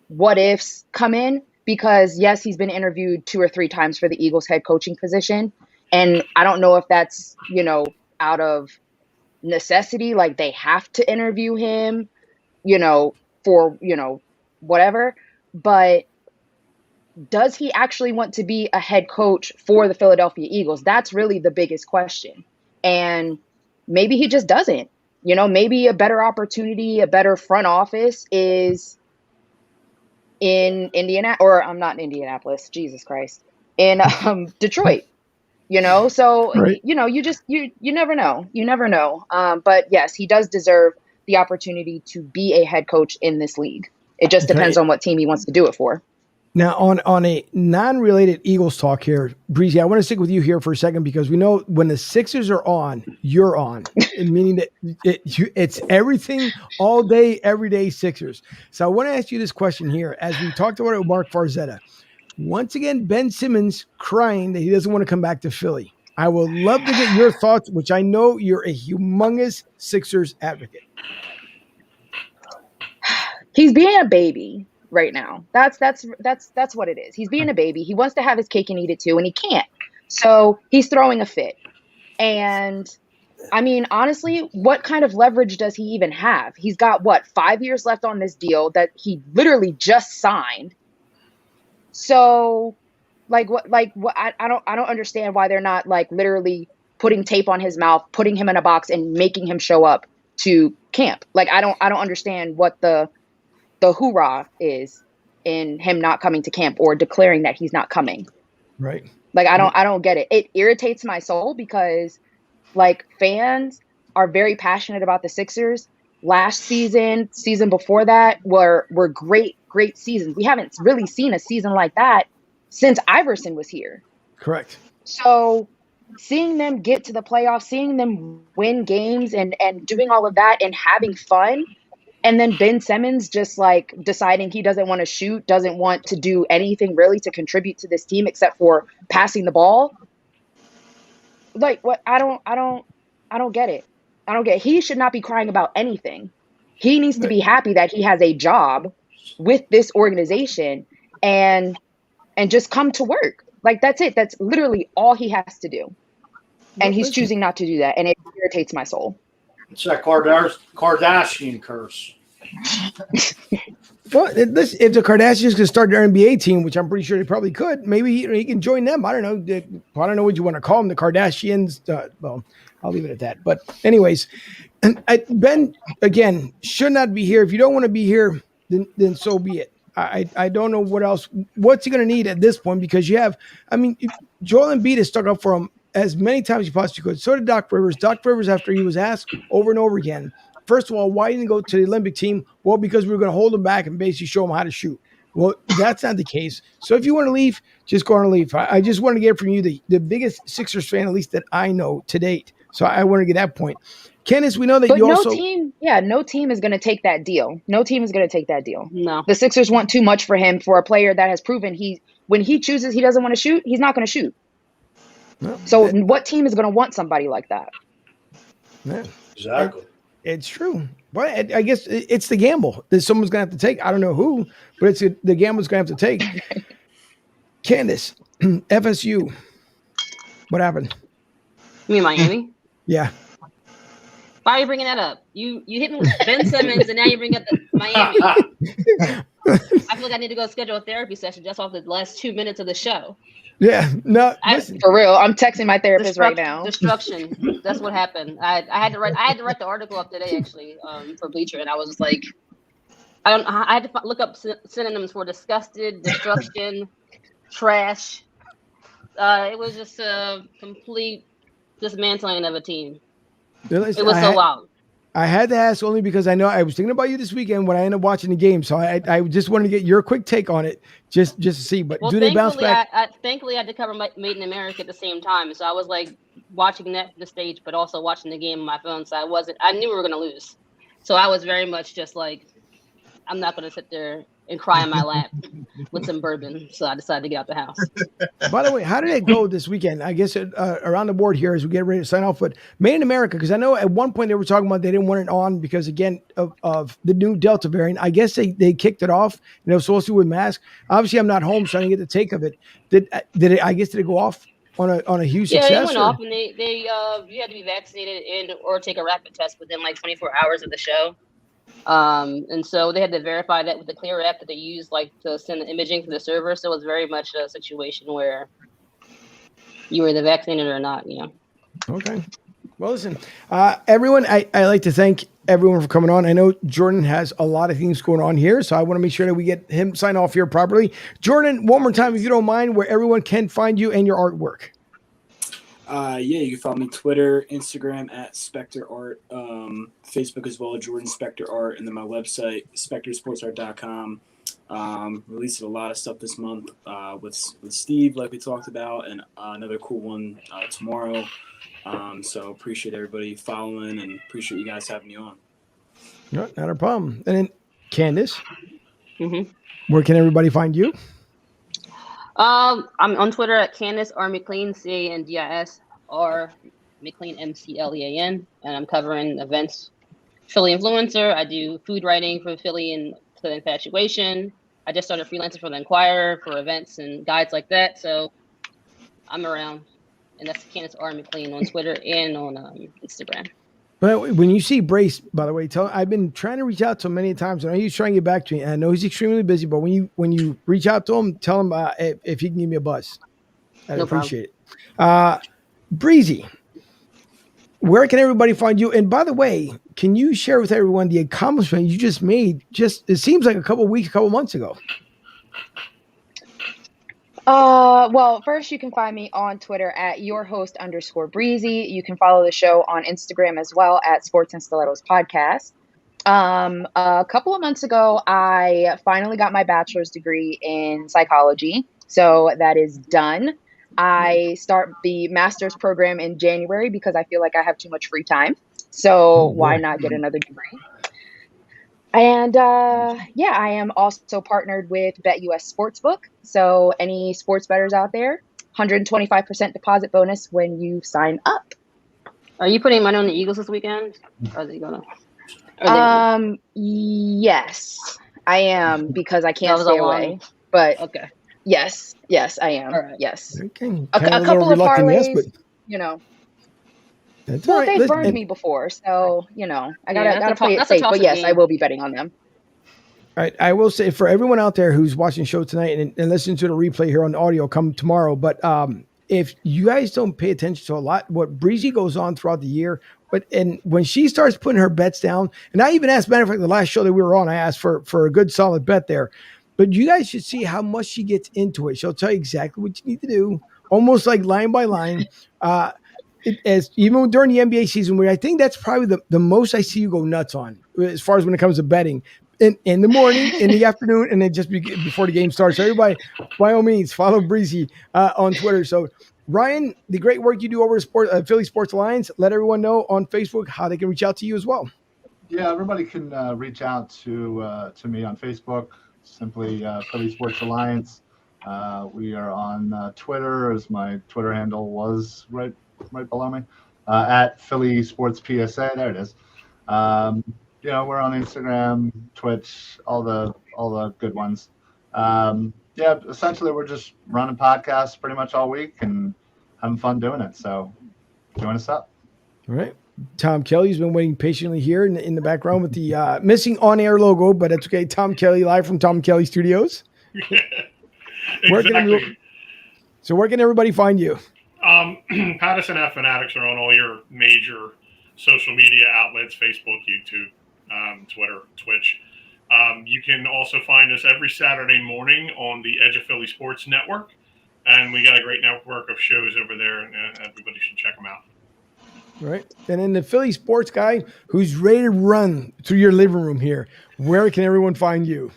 what ifs come in, because yes, he's been interviewed 2 or 3 times for the Eagles head coaching position. And I don't know if that's, you know, out of necessity, like they have to interview him, you know, for, you know, whatever. But does he actually want to be a head coach for the Philadelphia Eagles? That's really the biggest question. And maybe he just doesn't. You know, maybe a better opportunity, a better front office is in Indianapolis, Jesus Christ, in Detroit. You know, so, right. You know, you never know. You never know. But yes, he does deserve the opportunity to be a head coach in this league. It just depends on what team he wants to do it for. Now, on a non-related Eagles talk here, Breezy, I want to stick with you here for a second, because we know when the Sixers are on, you're on, meaning that it's everything all day, every day Sixers. So I want to ask you this question here, as we talked about it with Mark Farzetta. Once again, Ben Simmons crying that he doesn't want to come back to Philly. I would love to get your thoughts, which I know you're a humongous Sixers advocate. He's being a baby right now. That's what it is. He's being a baby. He wants to have his cake and eat it too, and he can't. So he's throwing a fit. And I mean, honestly, what kind of leverage does he even have? He's got 5 years left on this deal that he literally just signed. So I don't understand why they're not like literally putting tape on his mouth, putting him in a box and making him show up to camp. Like I don't understand what the hoorah is in him not coming to camp or declaring that he's not coming. Right. Like I don't get it. It irritates my soul because like fans are very passionate about the Sixers. Last season before that were great seasons. We haven't really seen a season like that since Iverson was here. Correct. So seeing them get to the playoffs, seeing them win games and doing all of that and having fun, and then Ben Simmons just like deciding he doesn't want to shoot, doesn't want to do anything really to contribute to this team except for passing the ball. Like what? I don't get it. I don't get it. He should not be crying about anything. He needs to be happy that he has a job with this organization and just come to work. Like that's it. That's literally all he has to do. And he's choosing not to do that. And it irritates my soul. It's that Kardashian curse. Well, if the Kardashians could start their NBA team, which I'm pretty sure they probably could, maybe he can join them. I don't know. I don't know what you want to call them, the Kardashians. Well, I'll leave it at that. But anyways, Ben, again, should not be here. If you don't want to be here, then so be it. I don't know what else. What's he going to need at this point? Because you have, I mean, Joel Embiid has stuck up for him as many times as you possibly could. So did Doc Rivers. Doc Rivers, after he was asked over and over again, first of all, why didn't he go to the Olympic team? Well, because we were going to hold him back and basically show him how to shoot. Well, that's not the case. So if you want to leave, just go on and leave. I just want to get from you the biggest Sixers fan, at least that I know to date. So I want to get that point. Candace, we know that you also no team is going to take that deal. No team is going to take that deal. No. The Sixers want too much for him, for a player that has proven when he chooses he doesn't want to shoot, he's not going to shoot. No. So what team is going to want somebody like that? Yeah. Exactly. It's true. But I guess it's the gamble that someone's going to have to take. I don't know who, but it's the gamble's going to have to take. Candace, FSU. What happened? You mean Miami? Yeah. Why are you bringing that up? You hit me with Ben Simmons, and now you bring up the Miami. I feel like I need to go schedule a therapy session just off the last 2 minutes of the show. Yeah, no, for real. I'm texting my therapist right now. Destruction. That's what happened. I had to write the article up today actually for Bleacher, and I was just like, I had to look up synonyms for disgusted, destruction, trash. It was just a complete dismantling of a team. It was so wild. I had to ask only because I know I was thinking about you this weekend when I ended up watching the game. So I just wanted to get your quick take on it, just to see. But do they bounce back? Thankfully, I had to cover Made in America at the same time. So I was like watching that from the stage, but also watching the game on my phone. So I knew we were going to lose. So I was very much just like, I'm not going to sit there and cry in my lap with some bourbon. So I decided to get out the house. By the way, how did it go this weekend? I guess around the board here as we get ready to sign off, but Made in America, because I know at one point they were talking about they didn't want it on because, again, of the new Delta variant. I guess they kicked it off, and it was supposed to with masks. Obviously, I'm not home, so I didn't get the take of it. Did it go off on a huge success? Yeah, it went off, and they you had to be vaccinated or take a rapid test within like 24 hours of the show. And so they had to verify that with the Clear app that they use like to send the imaging to the server. So it was very much a situation where you were either vaccinated or not, you know. Okay. Well, listen, everyone, I like to thank everyone for coming on. I know Jordan has a lot of things going on here, so I want to make sure that we get him signed off here properly. Jordan, one more time, if you don't mind, where everyone can find you and your artwork. You can follow me Twitter, Instagram at Spectre Art, Facebook as well, Jordan Spectre Art, and then my website, SpectreSportsArt.com. Released a lot of stuff this month with Steve, like we talked about, and another cool one tomorrow. So appreciate everybody following and appreciate you guys having me on. No, not a problem. And then Candace, where can everybody find you? I'm on Twitter at Candace R. McLean, CANDIS R. McLean MCLEAN, and I'm covering events. Philly influencer. I do food writing for Philly and the Infatuation. I just started freelancing for the Inquirer for events and guides like that. So I'm around, and that's Candace R. McLean on Twitter and on Instagram. But when you see Brace, by the way, I've been trying to reach out to him many times. I know he's trying to get back to me. And I know he's extremely busy, but when you reach out to him, tell him if he can give me a buzz. I'd appreciate it. Breezy, where can everybody find you? And by the way, can you share with everyone the accomplishment you just made? It seems like a couple months ago. Well, first you can find me on Twitter at yourhost_Breezy. You can follow the show on Instagram as well at Sports and Stilettos Podcast. A couple of months ago, I finally got my bachelor's degree in psychology. So that is done. I start the master's program in January because I feel like I have too much free time. So why not get another degree? And I am also partnered with BetUS Sportsbook. So any sports bettors out there, 125% deposit bonus when you sign up. Are you putting money on the Eagles this weekend? Or is he gonna? Yes, I am because I can't stay away. But okay. Yes, I am. All right. Yes. Okay. A couple of parlays, yes, Well, they've burned me before, so I gotta play it safe. But yes, I will be betting on them. All right, I will say for everyone out there who's watching the show tonight and listening to the replay here on the audio, come tomorrow. But if you guys don't pay attention to a lot, what Breezy goes on throughout the year, and when she starts putting her bets down, and I even asked, matter of fact, the last show that we were on, I asked for a good solid bet there. but you guys should see how much she gets into it. She'll tell you exactly what you need to do, almost like line by line. As even during the NBA season, where I think that's probably the most I see you go nuts on, as far as when it comes to betting, in the morning, in the afternoon, and then just before the game starts. So everybody, by all means, follow Breezy on Twitter. So Ryan, the great work you do over at Philly Sports Alliance, let everyone know on Facebook how they can reach out to you as well. Yeah, everybody can reach out to me on Facebook, simply Philly Sports Alliance. We are on Twitter, as my Twitter handle was right below me, at Philly Sports PSA. There it is. We're on Instagram, Twitch, all the good ones. Essentially, we're just running podcasts pretty much all week and having fun doing it. So join us up. All right. Tom Kelly's been waiting patiently here in the background with the missing on-air logo, but that's okay. Tom Kelly, live from Tom Kelly Studios. Exactly. Where can everybody find you? Patterson F Fanatics are on all your major social media outlets: Facebook, YouTube, Twitter, Twitch. You can also find us every Saturday morning on the Edge of Philly Sports Network, and we got a great network of shows over there, and everybody should check them out. Right. And then the Philly sports guy who's ready to run through your living room here, where can everyone find you?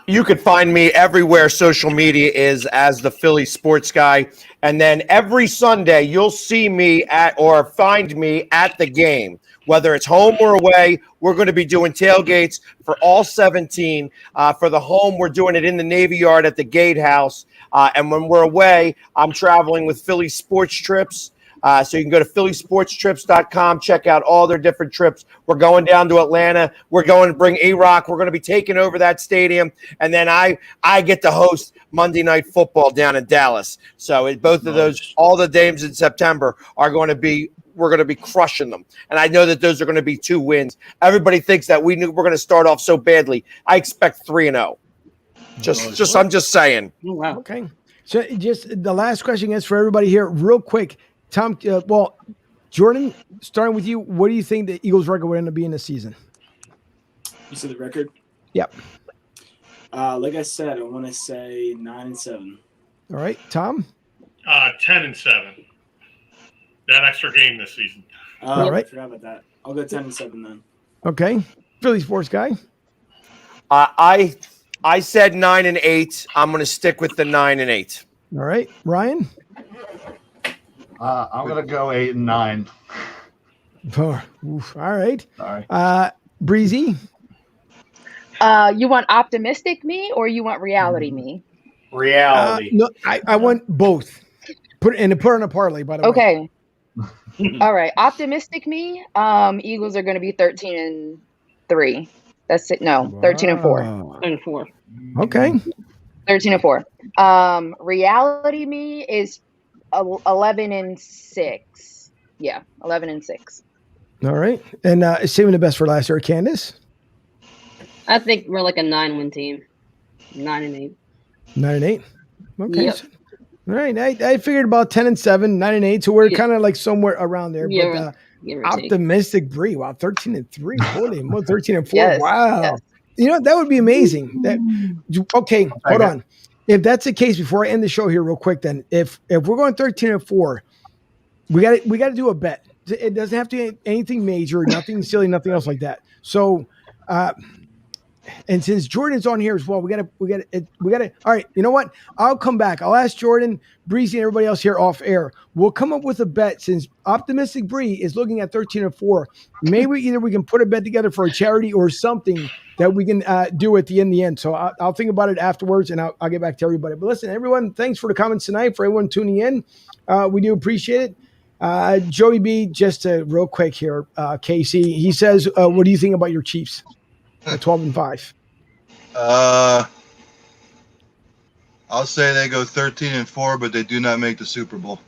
You can find me everywhere social media is as the Philly sports guy. And then every Sunday, you'll see me or find me at the game. Whether it's home or away, we're going to be doing tailgates for all 17. For the home, we're doing it in the Navy Yard at the Gatehouse. And when we're away, I'm traveling with Philly Sports Trips. So you can go to phillysportstrips.com, check out all their different trips. We're going down to Atlanta. We're going to bring A-Rock. We're going to be taking over that stadium. And then I get to host Monday Night Football down in Dallas. So both of those, all the games in September are going to be, we're going to be crushing them. And I know that those are going to be 2 wins. Everybody thinks that we're going to start off so badly. I expect 3-0. I'm just saying. Oh, wow. Okay. So just the last question is for everybody here real quick. Tom, Jordan, starting with you, what do you think the Eagles' record would end up being this season? You said the record? Yep. Like I said, I want to say 9-7. All right, Tom? 10-7. That extra game this season. All right. I forgot about that. I'll go 10-7 then. Okay. Philly sports guy? I said 9-8. I'm going to stick with the 9-8. All right. Ryan? I'm going to go 8-9. Oh, oof. All right. Sorry. Breezy? You want optimistic me or you want reality me? Reality. No, I want both. Put on a parlay, by the way. Okay. All right. Optimistic me. Eagles are going to be 13-3. That's it. No, 13-4. 10-4. Okay. 13-4. Reality me is 11-6. Yeah, 11-6. All right. And saving the best for last year, Candace? I think we're like a 9-win team. 9-8. 9-8. Okay. Yep. All right. I figured about 10-7, 9-8. So we're kind of like somewhere around there. Yeah, but optimistic Bree. Wow, 13-3. Holy moly, 13-4. Yes, wow. yes. You know, that would be amazing. Okay, hold on. If that's the case, before I end the show here real quick, then if we're going 13-4, we got to do a bet. It doesn't have to be anything major, nothing silly, nothing else like that. So, and since Jordan's on here as well, we got to. All right, you know what? I'll come back. I'll ask Jordan, Breezy, and everybody else here off air. We'll come up with a bet since Optimistic Bree is looking at 13-4. Maybe either we can put a bet together for a charity or something that we can do at the end. So I'll think about it afterwards, and I'll get back to everybody. But listen, everyone, thanks for the comments tonight. For everyone tuning in, we do appreciate it. Joey B, just real quick here, KC. He says, "What do you think about your Chiefs at 12-5?" I'll say they go 13-4, but they do not make the Super Bowl.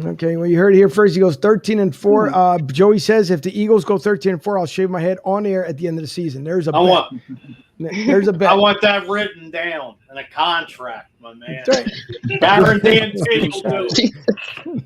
Okay, well, you heard it here first. He goes 13-4. Joey says, if the Eagles go 13-4, I'll shave my head on air at the end of the season. There's a bet. There's a bet. I want that written down in a contract, my man. Guaranteed he'll do it.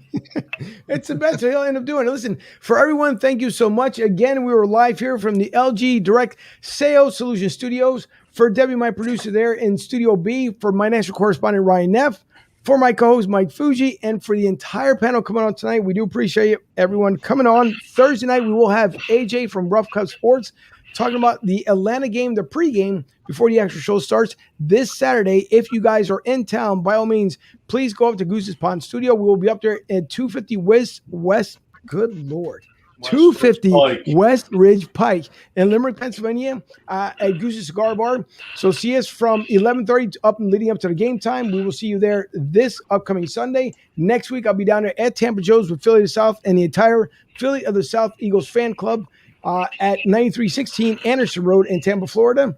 It's the best. So he'll end up doing it. Listen, for everyone, thank you so much. Again, we were live here from the LG Direct Sales Solution Studios. For Debbie, my producer there in Studio B, for my national correspondent, Ryan Neff, for my co-host, Mike Fuji, and for the entire panel coming on tonight, we do appreciate everyone coming on. Thursday night, we will have AJ from Rough Cut Sports talking about the Atlanta game, the pregame, before the actual show starts this Saturday. If you guys are in town, by all means, please go up to Goose's Pond Studio. We will be up there at 250 West. Good Lord. 250 West Ridge Pike in Limerick, Pennsylvania, at Goose's Cigar Bar. So see us from 11:30 up and leading up to the game time. We will see you there this upcoming Sunday. Next week, I'll be down there at Tampa Joe's with Philly of the South and the entire Philly of the South Eagles fan club at 9316 Anderson Road in Tampa, Florida.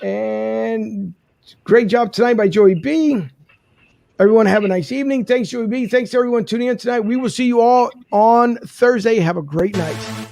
And great job tonight by Joey B. Everyone have a nice evening. Thanks, Joey B. Thanks to everyone tuning in tonight. We will see you all on Thursday. Have a great night.